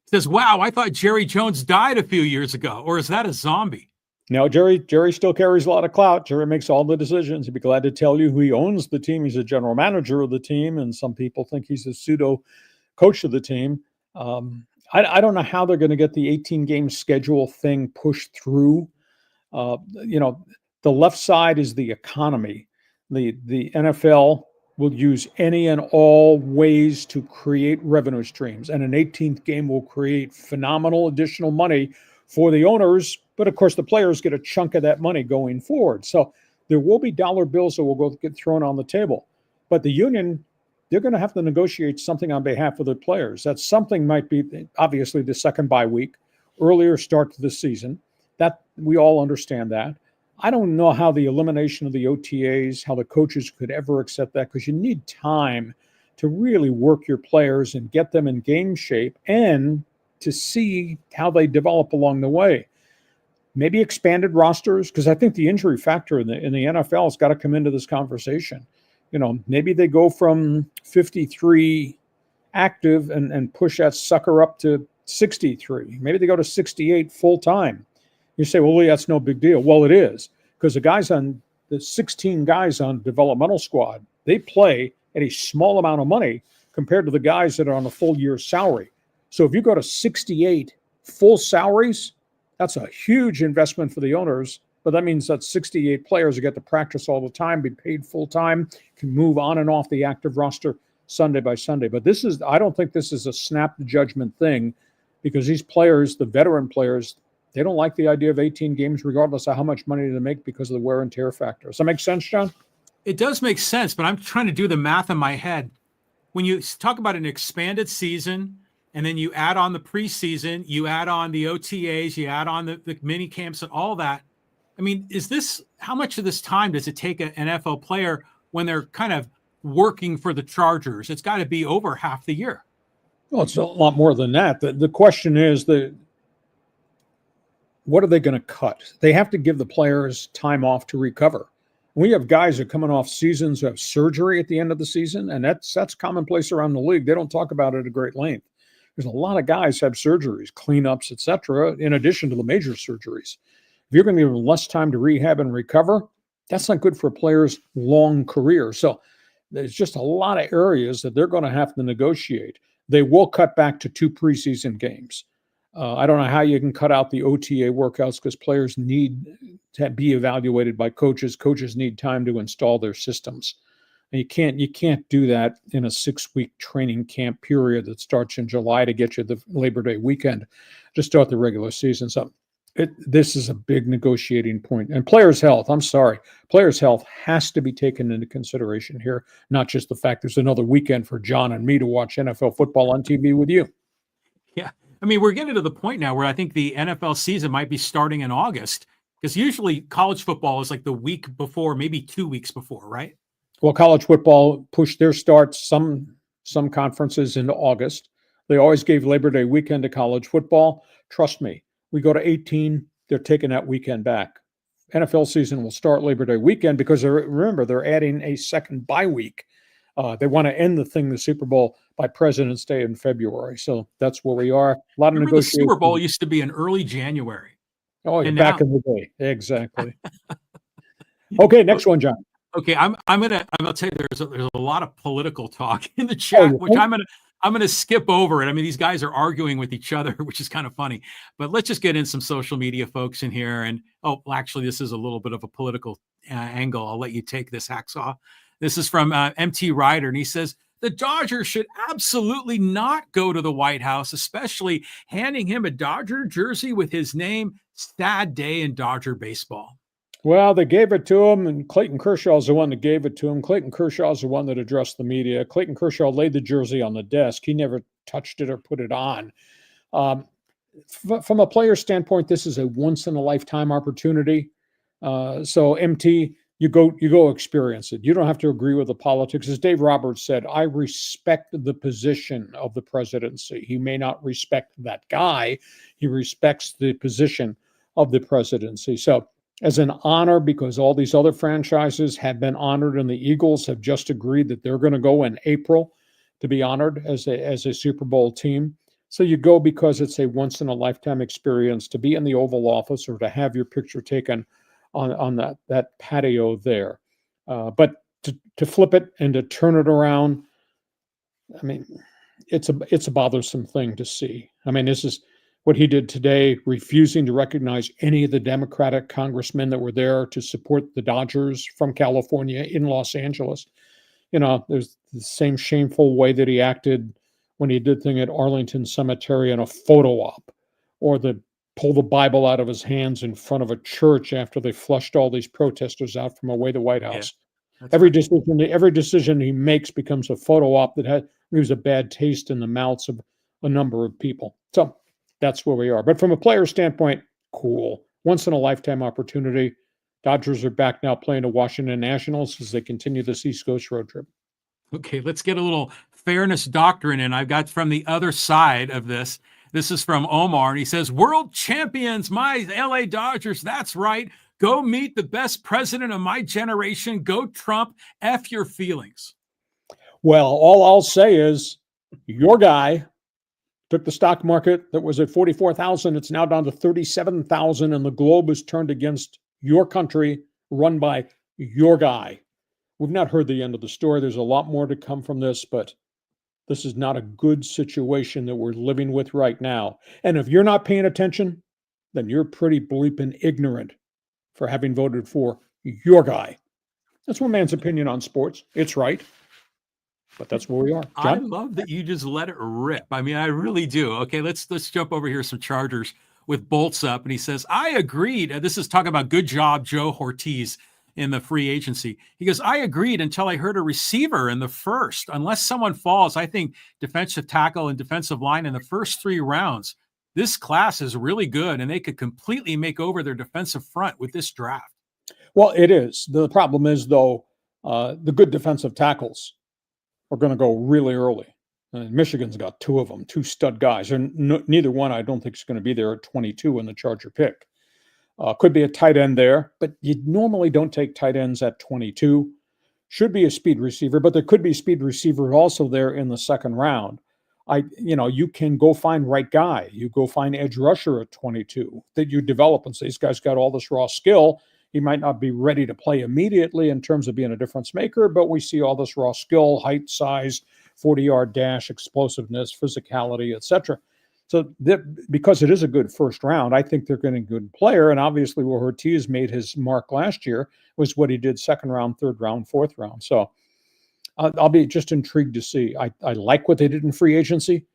says, "Wow, I thought Jerry Jones died a few years ago, or is that a zombie?" No, Jerry still carries a lot of clout. Jerry makes all the decisions. He'd be glad to tell you who he owns the team. He's a general manager of the team, and some people think he's a pseudo coach of the team. I don't know how they're going to get the 18-game schedule thing pushed through. The left side is the economy. The NFL will use any and all ways to create revenue streams, and an 18th game will create phenomenal additional money for the owners. But of course, the players get a chunk of that money going forward. So there will be dollar bills that will get thrown on the table. But the union, they're going to have to negotiate something on behalf of the players. That something might be, obviously, the second bye week, earlier start to the season. That we all understand that. I don't know how the elimination of the OTAs, how the coaches could ever accept that, because you need time to really work your players and get them in game shape and to see how they develop along the way. Maybe expanded rosters, because I think the injury factor in the NFL has got to come into this conversation. Maybe they go from 53 active and push that sucker up to 63. Maybe they go to 68 full time. You say, well, that's no big deal. Well, it is, because the 16 guys on developmental squad, they play at a small amount of money compared to the guys that are on a full year's salary. So if you go to 68 full salaries, that's a huge investment for the owners, but that means that 68 players who get to practice all the time, be paid full time, can move on and off the active roster Sunday by Sunday. But I don't think this is a snap judgment thing, because these players, the veteran players, they don't like the idea of 18 games regardless of how much money they make because of the wear and tear factor. Does that make sense, John? It does make sense, but I'm trying to do the math in my head. When you talk about an expanded season, and then you add on the preseason, you add on the OTAs, you add on the mini camps and all that. I mean, how much of this time does it take an NFL player when they're kind of working for the Chargers? It's got to be over half the year. Well, it's a lot more than that. The question is, what are they going to cut? They have to give the players time off to recover. We have guys who are coming off seasons who have surgery at the end of the season, and that's commonplace around the league. They don't talk about it at great length. There's a lot of guys who have surgeries, cleanups, etc., in addition to the major surgeries. If you're going to give them less time to rehab and recover, that's not good for a player's long career. So there's just a lot of areas that they're going to have to negotiate. They will cut back to 2 preseason games. I don't know how you can cut out the OTA workouts, because players need to be evaluated by coaches. Coaches need time to install their systems. And you can't do that in a 6-week training camp period that starts in July to get you the Labor Day weekend to start the regular season. So this is a big negotiating point. And players' health has to be taken into consideration here, not just the fact there's another weekend for John and me to watch NFL football on TV with you. Yeah. I mean, we're getting to the point now where I think the NFL season might be starting in August, because usually college football is like the week before, maybe 2 weeks before, right? Well, college football pushed their starts, some conferences, into August. They always gave Labor Day weekend to college football. Trust me, we go to 18, they're taking that weekend back. NFL season will start Labor Day weekend because remember, they're adding a second bye week. They want to end the Super Bowl, by President's Day in February. So that's where we are. A lot of negotiations. The Super Bowl used to be in early January. Oh, yeah, back in the day. Exactly. Okay, next one, John. Okay, I'll tell you, there's a lot of political talk in the chat, which I'm gonna skip over it. I mean, these guys are arguing with each other, which is kind of funny. But let's just get in some social media folks in here. And actually, this is a little bit of a political angle. I'll let you take this, Hacksaw. This is from MT Ryder, and he says, the Dodgers should absolutely not go to the White House, especially handing him a Dodger jersey with his name. Sad day in Dodger baseball. Well, they gave it to him, and Clayton Kershaw is the one that gave it to him. Clayton Kershaw is the one that addressed the media. Clayton Kershaw laid the jersey on the desk. He never touched it or put it on. From a player standpoint, this is a once-in-a-lifetime opportunity. So, MT, you go experience it. You don't have to agree with the politics. As Dave Roberts said, I respect the position of the presidency. He may not respect that guy. He respects the position of the presidency. So, as an honor, because all these other franchises have been honored, and the Eagles have just agreed that they're going to go in April to be honored as a Super Bowl team. So you go because it's a once-in-a-lifetime experience to be in the Oval Office or to have your picture taken on that patio there. But to flip it and to turn it around, I mean, it's a bothersome thing to see. I mean, this is what he did today, refusing to recognize any of the Democratic congressmen that were there to support the Dodgers from California in Los Angeles. You know, there's the same shameful way that he acted when he did thing at Arlington Cemetery in a photo op, or pull the Bible out of his hands in front of a church after they flushed all these protesters out from away the White House. Yeah, every decision he makes becomes a photo op that leaves a bad taste in the mouths of a number of people. So that's where we are. But from a player standpoint, cool. Once in a lifetime opportunity. Dodgers are back now playing the Washington Nationals as they continue this East Coast road trip. Okay, let's get a little fairness doctrine in. I've got from the other side of this. This is from Omar, and he says, world champions, my LA Dodgers. That's right. Go meet the best president of my generation. Go Trump. F your feelings. Well, all I'll say is your guy took the stock market that was at 44,000. It's now down to 37,000, and the globe is turned against your country, run by your guy. We've not heard the end of the story. There's a lot more to come from this, but this is not a good situation that we're living with right now. And if you're not paying attention, then you're pretty bleeping ignorant for having voted for your guy. That's one man's opinion on sports. It's right. But that's where we are. John? I love that you just let it rip. I mean, I really do. Okay, let's jump over here some Chargers with Bolts up. And he says, I agreed. This is talking about good job, Joe Ortiz in the free agency. He goes, I agreed until I heard a receiver in the first. Unless someone falls, I think defensive tackle and defensive line in the first 3 rounds. This class is really good, and they could completely make over their defensive front with this draft. Well, it is. The problem is, though, the good defensive tackles are going to go really early. Michigan's got 2 of them, 2 stud guys. And neither one, I don't think, is going to be there at 22 in the Charger pick. Could be a tight end there, but you normally don't take tight ends at 22. Should be a speed receiver, but there could be a speed receiver also there in the second round. You can go find right guy. You go find edge rusher at 22 that you develop and say, this guy's got all this raw skill. He might not be ready to play immediately in terms of being a difference maker, but we see all this raw skill, height, size, 40-yard dash, explosiveness, physicality, etc. So because it is a good first round, I think they're getting a good player. And obviously where Ortiz made his mark last year was what he did second round, third round, fourth round. So I'll be just intrigued to see. I like what they did in free agency.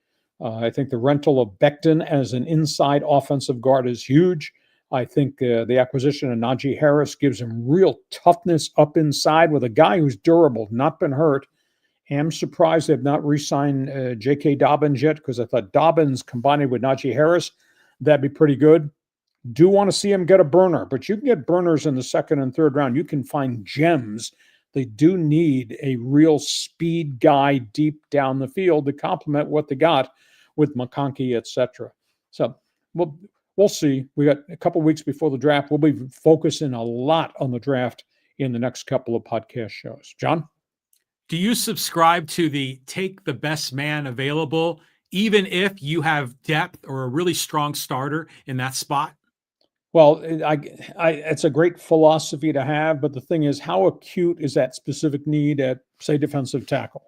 I think the rental of Becton as an inside offensive guard is huge. I think the acquisition of Najee Harris gives him real toughness up inside with a guy who's durable, not been hurt. I'm surprised they've not re-signed J.K. Dobbins yet, because I thought Dobbins combined with Najee Harris, that'd be pretty good. Do want to see him get a burner, but you can get burners in the second and third round. You can find gems. They do need a real speed guy deep down the field to complement what they got with McConkey, etc. So we'll see. We got a couple weeks before the draft. We'll be focusing a lot on the draft in the next couple of podcast shows. John? Do you subscribe to the take the best man available, even if you have depth or a really strong starter in that spot? Well, it's a great philosophy to have, but the thing is, how acute is that specific need at, say, defensive tackle?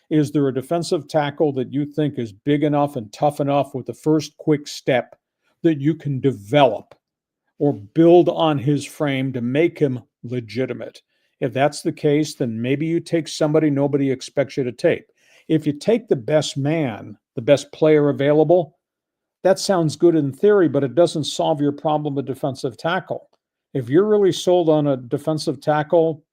Is there a defensive tackle that you think is big enough and tough enough with the first quick step that you can develop or build on his frame to make him legitimate? If that's the case, then maybe you take somebody nobody expects you to take. If you take the best man, the best player available, that sounds good in theory, but it doesn't solve your problem with defensive tackle. If you're really sold on a defensive tackle,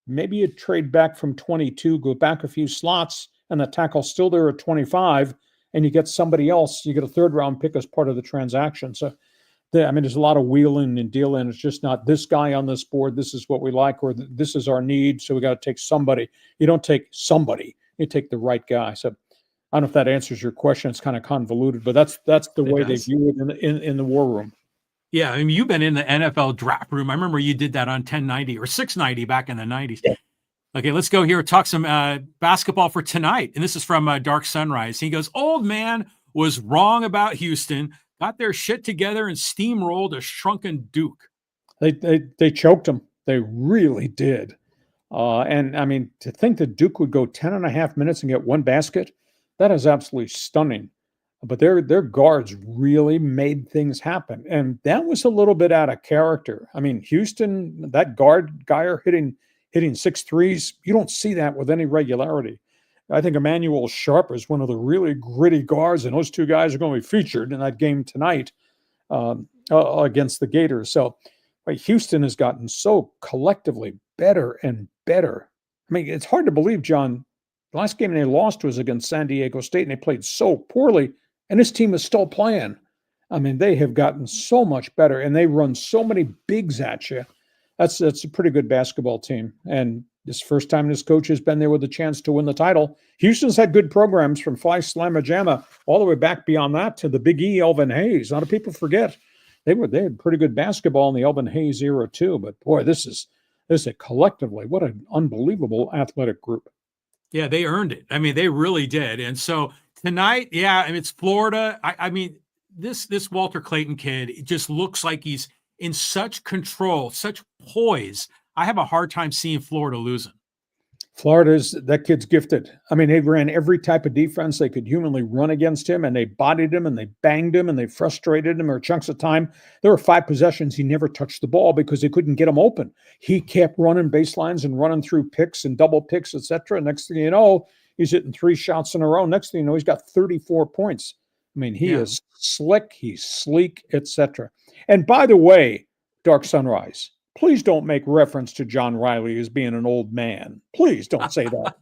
maybe you trade back from 22, go back a few slots, and the tackle's still there at 25, and you get somebody else. You get a third-round pick as part of the transaction. So, there's a lot of wheeling and dealing. It's just not this guy on this board, this is what we like, or this is our need, so we got to take somebody. You don't take somebody. You take the right guy. So I don't know if that answers your question. It's kind of convoluted, but that's the way they view it in the war room. Yeah, I mean, you've been in the NFL draft room. I remember you did that on 1090 or 690 back in the 90s. Yeah. Okay, let's go here and talk some basketball for tonight. And this is from Dark Sunrise. He goes, old man was wrong about Houston, got their shit together and steamrolled a shrunken Duke. They choked them. They really did. And I mean, to think that Duke would go 10 and a half minutes and get 1 basket, that is absolutely stunning. But their guards really made things happen. And that was a little bit out of character. I mean, Houston, that guard guy are hitting 6 threes. You don't see that with any regularity. I think Emmanuel Sharp is one of the really gritty guards, and those 2 guys are going to be featured in that game tonight against the Gators. So Houston has gotten so collectively better and better. I mean, it's hard to believe, John, the last game they lost was against San Diego State, and they played so poorly, and this team is still playing. I mean, they have gotten so much better, and they run so many bigs at you. That's a pretty good basketball team. And This first time this coach has been there with a chance to win the title. Houston's had good programs from Fly Slamma Jamma all the way back beyond that to the Big E, Elvin Hayes. A lot of people forget they had pretty good basketball in the Elvin Hayes era too. But boy, this is collectively, what an unbelievable athletic group. Yeah, they earned it. I mean, they really did. And so tonight, yeah, I mean, it's Florida. I mean, this Walter Clayton kid, it just looks like he's in such control, such poise. I have a hard time seeing Florida losing. That kid's gifted. I mean, they ran every type of defense they could humanly run against him, and they bodied him, and they banged him, and they frustrated him. Or chunks of time, there were 5 possessions he never touched the ball because they couldn't get him open. He kept running baselines and running through picks and double picks, etc. Next thing you know, he's hitting 3 shots in a row. Next thing you know, he's got 34 points. I mean, he is slick, he's sleek, etc. And by the way, Dark Sunrise, please don't make reference to John Riley as being an old man. Please don't say that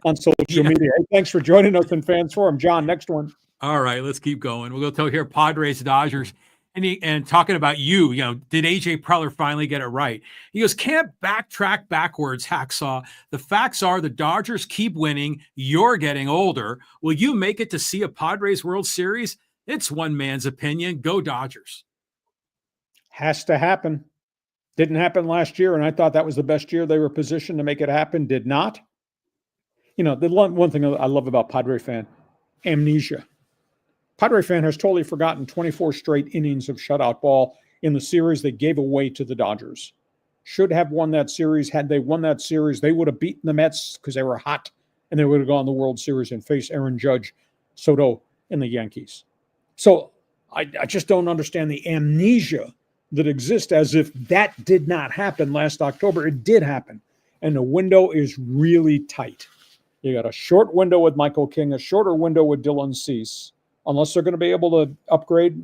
on social media. Hey, thanks for joining us in Fans Forum. John, next one. All right, let's keep going. We'll go tell here Padres-Dodgers. And talking about did AJ Preller finally get it right? He goes, can't backtrack backwards, Hacksaw. The facts are the Dodgers keep winning. You're getting older. Will you make it to see a Padres World Series? It's one man's opinion. Go Dodgers. Has to happen. Didn't happen last year, and I thought that was the best year they were positioned to make it happen. Did not. The one thing I love about Padre fan, amnesia. Padre fan has totally forgotten 24 straight innings of shutout ball in the series they gave away to the Dodgers. Should have won that series. Had they won that series, they would have beaten the Mets because they were hot, and they would have gone to the World Series and faced Aaron Judge, Soto, and the Yankees. So I just don't understand the amnesia that exists as if that did not happen last October. It did happen. And the window is really tight. You got a short window with Michael King, a shorter window with Dylan Cease, unless they're going to be able to upgrade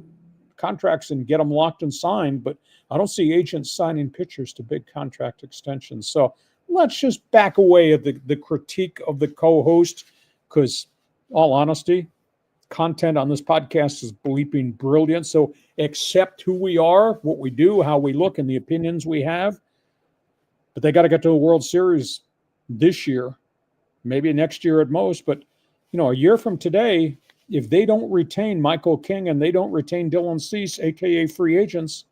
contracts and get them locked and signed. But I don't see agents signing pitchers to big contract extensions. So let's just back away of the critique of the co-host, because all honesty, content on this podcast is bleeping brilliant. So accept who we are, what we do, how we look, and the opinions we have. But they got to get to the World Series this year, maybe next year at most. But, a year from today, if they don't retain Michael King and they don't retain Dylan Cease, a.k.a. free agents,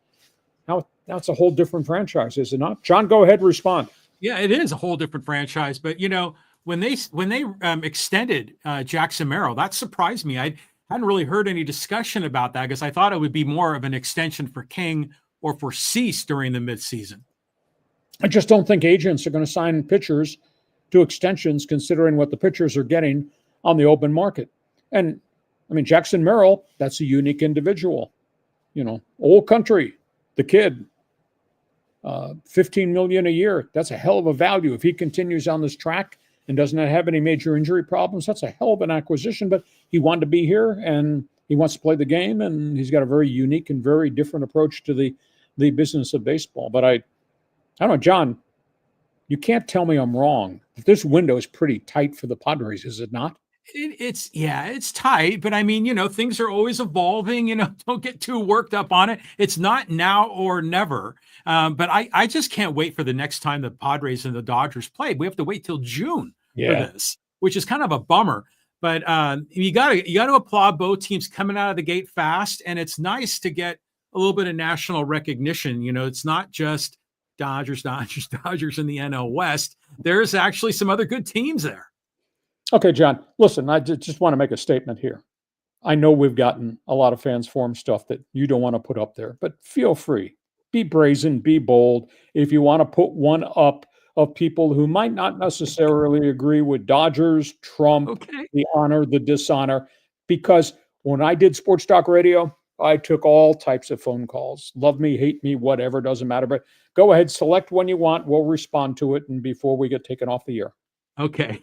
now that's a whole different franchise, is it not? John, go ahead, respond. Yeah, it is a whole different franchise. But, when they extended Jackson Merrill, that surprised me. I hadn't really heard any discussion about that because I thought it would be more of an extension for King or for Cease during the midseason. I just don't think agents are going to sign pitchers to extensions considering what the pitchers are getting on the open market. And, Jackson Merrill, that's a unique individual. Old country, the kid, $15 million a year. That's a hell of a value. If he continues on this track and doesn't have any major injury problems, that's a hell of an acquisition. But he wanted to be here, and he wants to play the game, and he's got a very unique and very different approach to the business of baseball. But I don't know, John, you can't tell me I'm wrong. This window is pretty tight for the Padres, is it not? It's tight, but things are always evolving. Don't get too worked up on it. It's not now or never. But I just can't wait for the next time the Padres and the Dodgers play. We have to wait till June for this, which is kind of a bummer. But you got to applaud both teams coming out of the gate fast, and it's nice to get a little bit of national recognition. It's not just Dodgers in the NL West. There's actually some other good teams there. Okay, John, listen, I just want to make a statement here. I know we've gotten a lot of Fans Forum stuff that you don't want to put up there, but feel free. Be brazen, be bold. If you want to put one up of people who might not necessarily agree with Dodgers, Trump, the honor, the dishonor, because when I did Sports Talk Radio, I took all types of phone calls. Love me, hate me, whatever, doesn't matter. But go ahead, select one you want. We'll respond to it, and before we get taken off the air. Okay.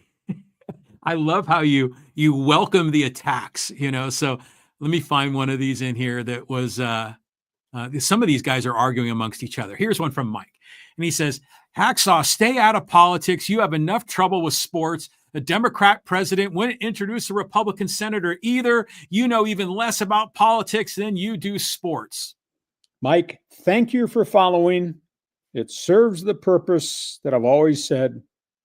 I love how you welcome the attacks, so let me find one of these in here that was, some of these guys are arguing amongst each other. Here's one from Mike. And he says, Hacksaw, stay out of politics. You have enough trouble with sports. A Democrat president wouldn't introduce a Republican senator either. You know even less about politics than you do sports. Mike, thank you for following It serves the purpose that I've always said.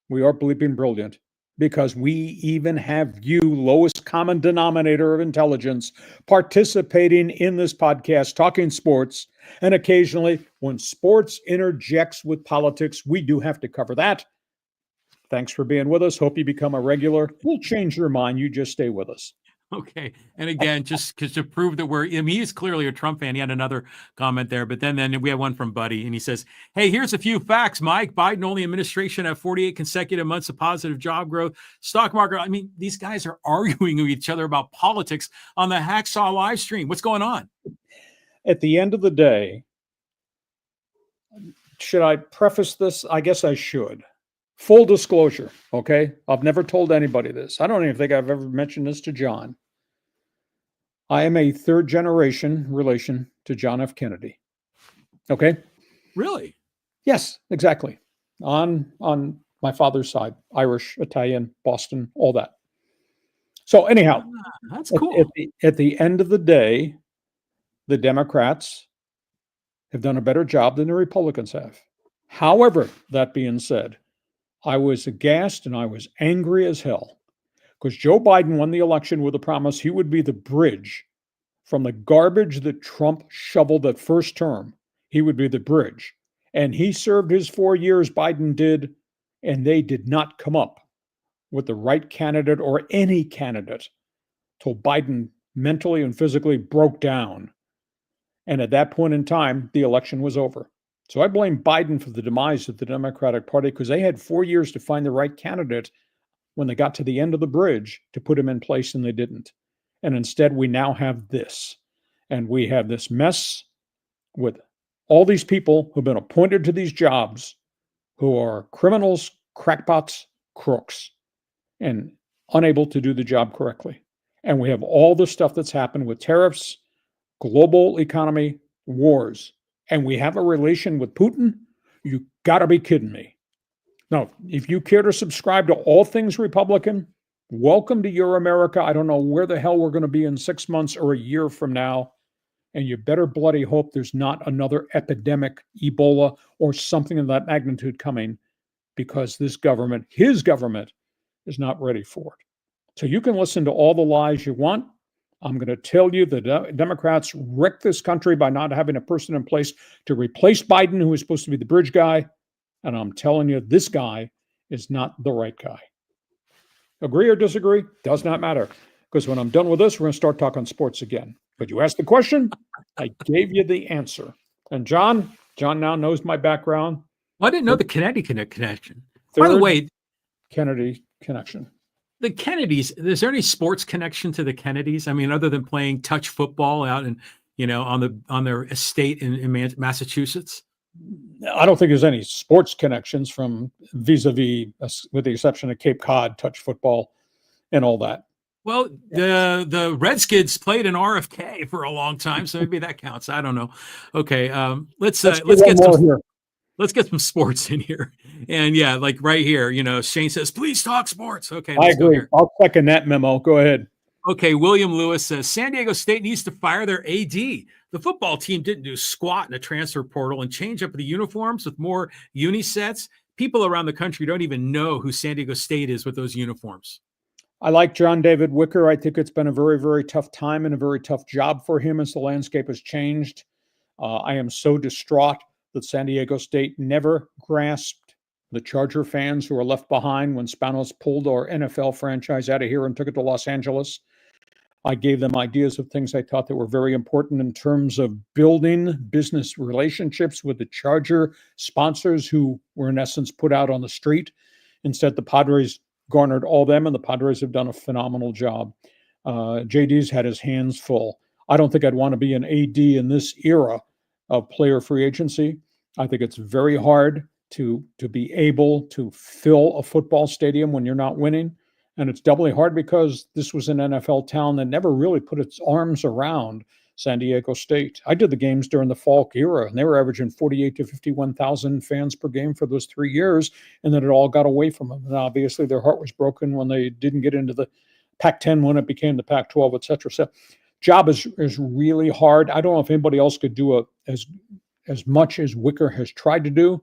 We are bleeping brilliant because we even have you, lowest common denominator of intelligence, participating in this podcast, talking sports. And occasionally, when sports interjects with politics, we do have to cover that. Thanks for being with us. Hope you become a regular. We'll change your mind. You just stay with us. Okay. And again, just because to prove that he's clearly a Trump fan. He had another comment there, but then we have one from Buddy, and he says, hey, here's a few facts, Mike. Biden-only administration had 48 consecutive months of positive job growth. Stock market. I mean, these guys are arguing with each other about politics on the Hacksaw live stream. What's going on? At the end of the day, should I preface this? I guess I should. Full disclosure, okay? I've never told anybody this. I don't even think I've ever mentioned this to John. I am a third generation relation to John F. Kennedy. Okay? Really? Yes, exactly. On my father's side, Irish, Italian, Boston, all that. So anyhow, that's cool. At the end of the day, the Democrats have done a better job than the Republicans have. However, that being said, I was aghast and I was angry as hell because Joe Biden won the election with a promise he would be the bridge from the garbage that Trump shoveled that first term. He would be the bridge. And he served his 4 years, Biden did, and they did not come up with the right candidate or any candidate till Biden mentally and physically broke down. And at that point in time, the election was over. So I blame Biden for the demise of the Democratic Party because they had 4 years to find the right candidate when they got to the end of the bridge to put him in place, and they didn't. And instead, we now have this. And we have this mess with all these people who've been appointed to these jobs who are criminals, crackpots, crooks, and unable to do the job correctly. And we have all the stuff that's happened with tariffs, global economy, wars. And we have a relation with Putin, you got to be kidding me. Now, if you care to subscribe to all things Republican, welcome to your America. I don't know where the hell we're going to be in 6 months or a year from now. And you better bloody hope there's not another epidemic, Ebola, or something of that magnitude coming, because this government, his government, is not ready for it. So you can listen to all the lies you want. I'm going to tell you the Democrats wrecked this country by not having a person in place to replace Biden, who was supposed to be the bridge guy. And I'm telling you, this guy is not the right guy. Agree or disagree? Does not matter. Because when I'm done with this, we're going to start talking sports again. But you asked the question, I gave you the answer. And John now knows my background. Well, I didn't know the Kennedy connection. By the way, Kennedy connection. The Kennedys, is there any sports connection to the Kennedys? I mean, other than playing touch football out in, on their estate in Massachusetts? I don't think there's any sports connections from vis-a-vis, with the exception of Cape Cod, touch football and all that. Well, the Redskins played in RFK for a long time, so maybe that counts. I don't know. Okay, let's get some sports in here. And yeah, like right here, Shane says, please talk sports. Okay, I agree. I'll second that memo. Go ahead. Okay, William Lewis says San Diego State needs to fire their AD. The football team didn't do squat in a transfer portal and change up the uniforms with more unisets. People around the country don't even know who San Diego State is with those uniforms. I like John David Wicker. I think it's been a very, very tough time and a very tough job for him as the landscape has changed. I am so distraught that San Diego State never grasped the Charger fans who were left behind when Spanos pulled our NFL franchise out of here and took it to Los Angeles. I gave them ideas of things I thought that were very important in terms of building business relationships with the Charger sponsors who were in essence put out on the street. Instead, the Padres garnered all them, and the Padres have done a phenomenal job. JD's had his hands full. I don't think I'd want to be an AD in this era of player free agency. I think it's very hard to be able to fill a football stadium when you're not winning. And it's doubly hard because this was an NFL town that never really put its arms around San Diego State. I did the games during the Falk era, and they were averaging 48 to 51,000 fans per game for those 3 years, and then it all got away from them. And obviously their heart was broken when they didn't get into the Pac-10 when it became the Pac-12, et cetera. So job is really hard. I don't know if anybody else could do as as much as Wicker has tried to do,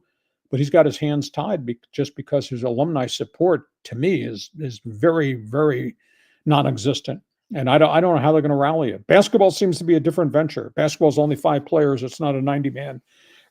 but he's got his hands tied just because his alumni support, to me, is very, very non-existent. And I don't know how they're going to rally it. Basketball seems to be a different venture. Basketball is only 5 players. It's not a 90-man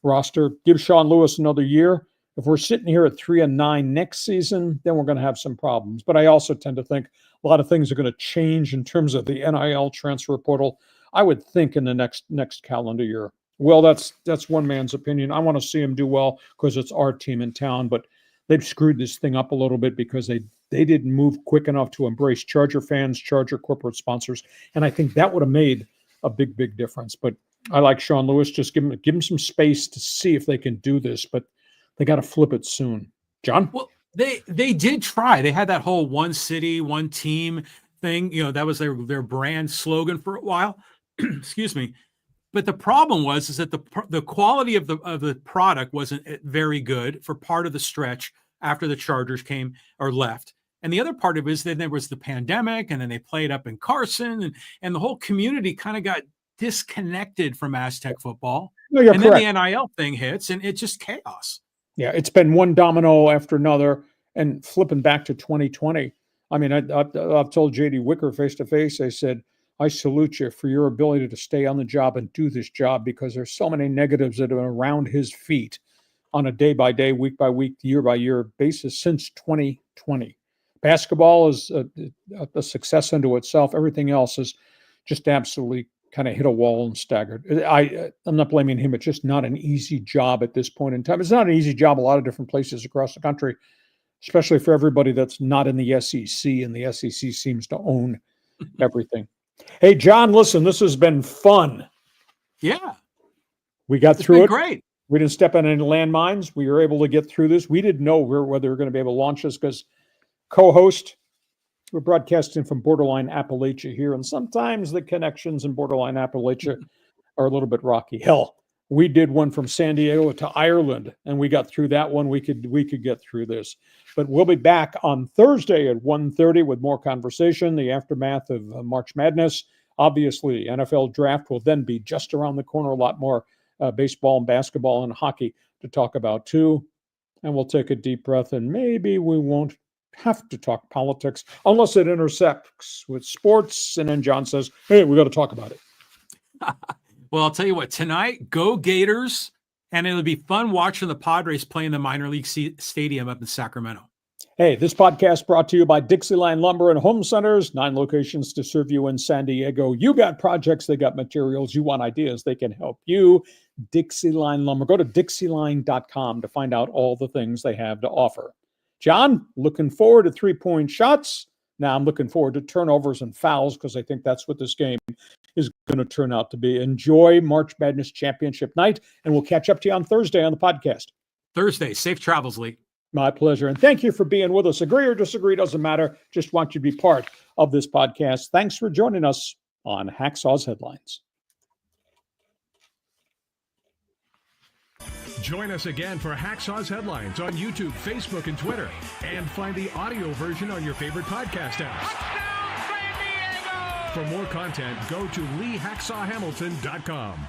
roster. Give Sean Lewis another year. If we're sitting here at 3-9 next season, then we're going to have some problems. But I also tend to think a lot of things are going to change in terms of the NIL transfer portal, I would think, in the next calendar year. Well, that's one man's opinion. I want to see him do well because it's our team in town, but they've screwed this thing up a little bit because they didn't move quick enough to embrace Charger fans, Charger corporate sponsors, and I think that would have made a big, big difference. But I like Sean Lewis. Just give him some space to see if they can do this, but they got to flip it soon. John? Well, they did try. They had that whole one city, one team thing. You know, that was their brand slogan for a while. Excuse me. But the problem was that the quality of the product wasn't very good for part of the stretch after the Chargers came or left. And the other part of it is that there was the pandemic, and then they played up in Carson, and the whole community kind of got disconnected from Aztec football. No, you're and correct. Then the NIL thing hits, and it's just chaos. Yeah, it's been one domino after another, and flipping back to 2020. I mean, I've told J.D. Wicker face-to-face, I said, I salute you for your ability to stay on the job and do this job, because there's so many negatives that are around his feet on a day-by-day, week-by-week, year-by-year basis since 2020. Basketball is a success unto itself. Everything else is just absolutely kind of hit a wall and staggered. I'm not blaming him. It's just not an easy job at this point in time. It's not an easy job a lot of different places across the country, especially for everybody that's not in the SEC, and the SEC seems to own everything. Hey, John, listen, this has been fun. Yeah. We got through it. Great. We didn't step on any landmines. We were able to get through this. We didn't know whether we were going to be able to launch this because co-host, we're broadcasting from borderline Appalachia here, and sometimes the connections in borderline Appalachia are a little bit rocky. Hell, we did one from San Diego to Ireland, and we got through that one. We could get through this. But we'll be back on Thursday at 1:30 with more conversation, the aftermath of March Madness. Obviously, NFL draft will then be just around the corner. A lot more baseball and basketball and hockey to talk about too. And we'll take a deep breath, and maybe we won't have to talk politics unless it intersects with sports. And then John says, hey, we got to talk about it. Well, I'll tell you what, tonight, go Gators, and it'll be fun watching the Padres play in the minor league stadium up in Sacramento. Hey, this podcast brought to you by DIXIELINE Lumber and Home Centers, 9 locations to serve you in San Diego. You got projects, they got materials, you want ideas, they can help you. DIXIELINE Lumber. Go to DIXIELINE.com to find out all the things they have to offer. John, looking forward to 3-point shots. Now I'm looking forward to turnovers and fouls, because I think that's what this game is going to turn out to be. Enjoy March Madness Championship night, and we'll catch up to you on Thursday on the podcast. Thursday. Safe travels, Lee. My pleasure. And thank you for being with us. Agree or disagree, doesn't matter. Just want you to be part of this podcast. Thanks for joining us on Hacksaw's Headlines. Join us again for Hacksaw's Headlines on YouTube, Facebook, and Twitter. And find the audio version on your favorite podcast apps. For more content, go to LeeHacksawHamilton.com.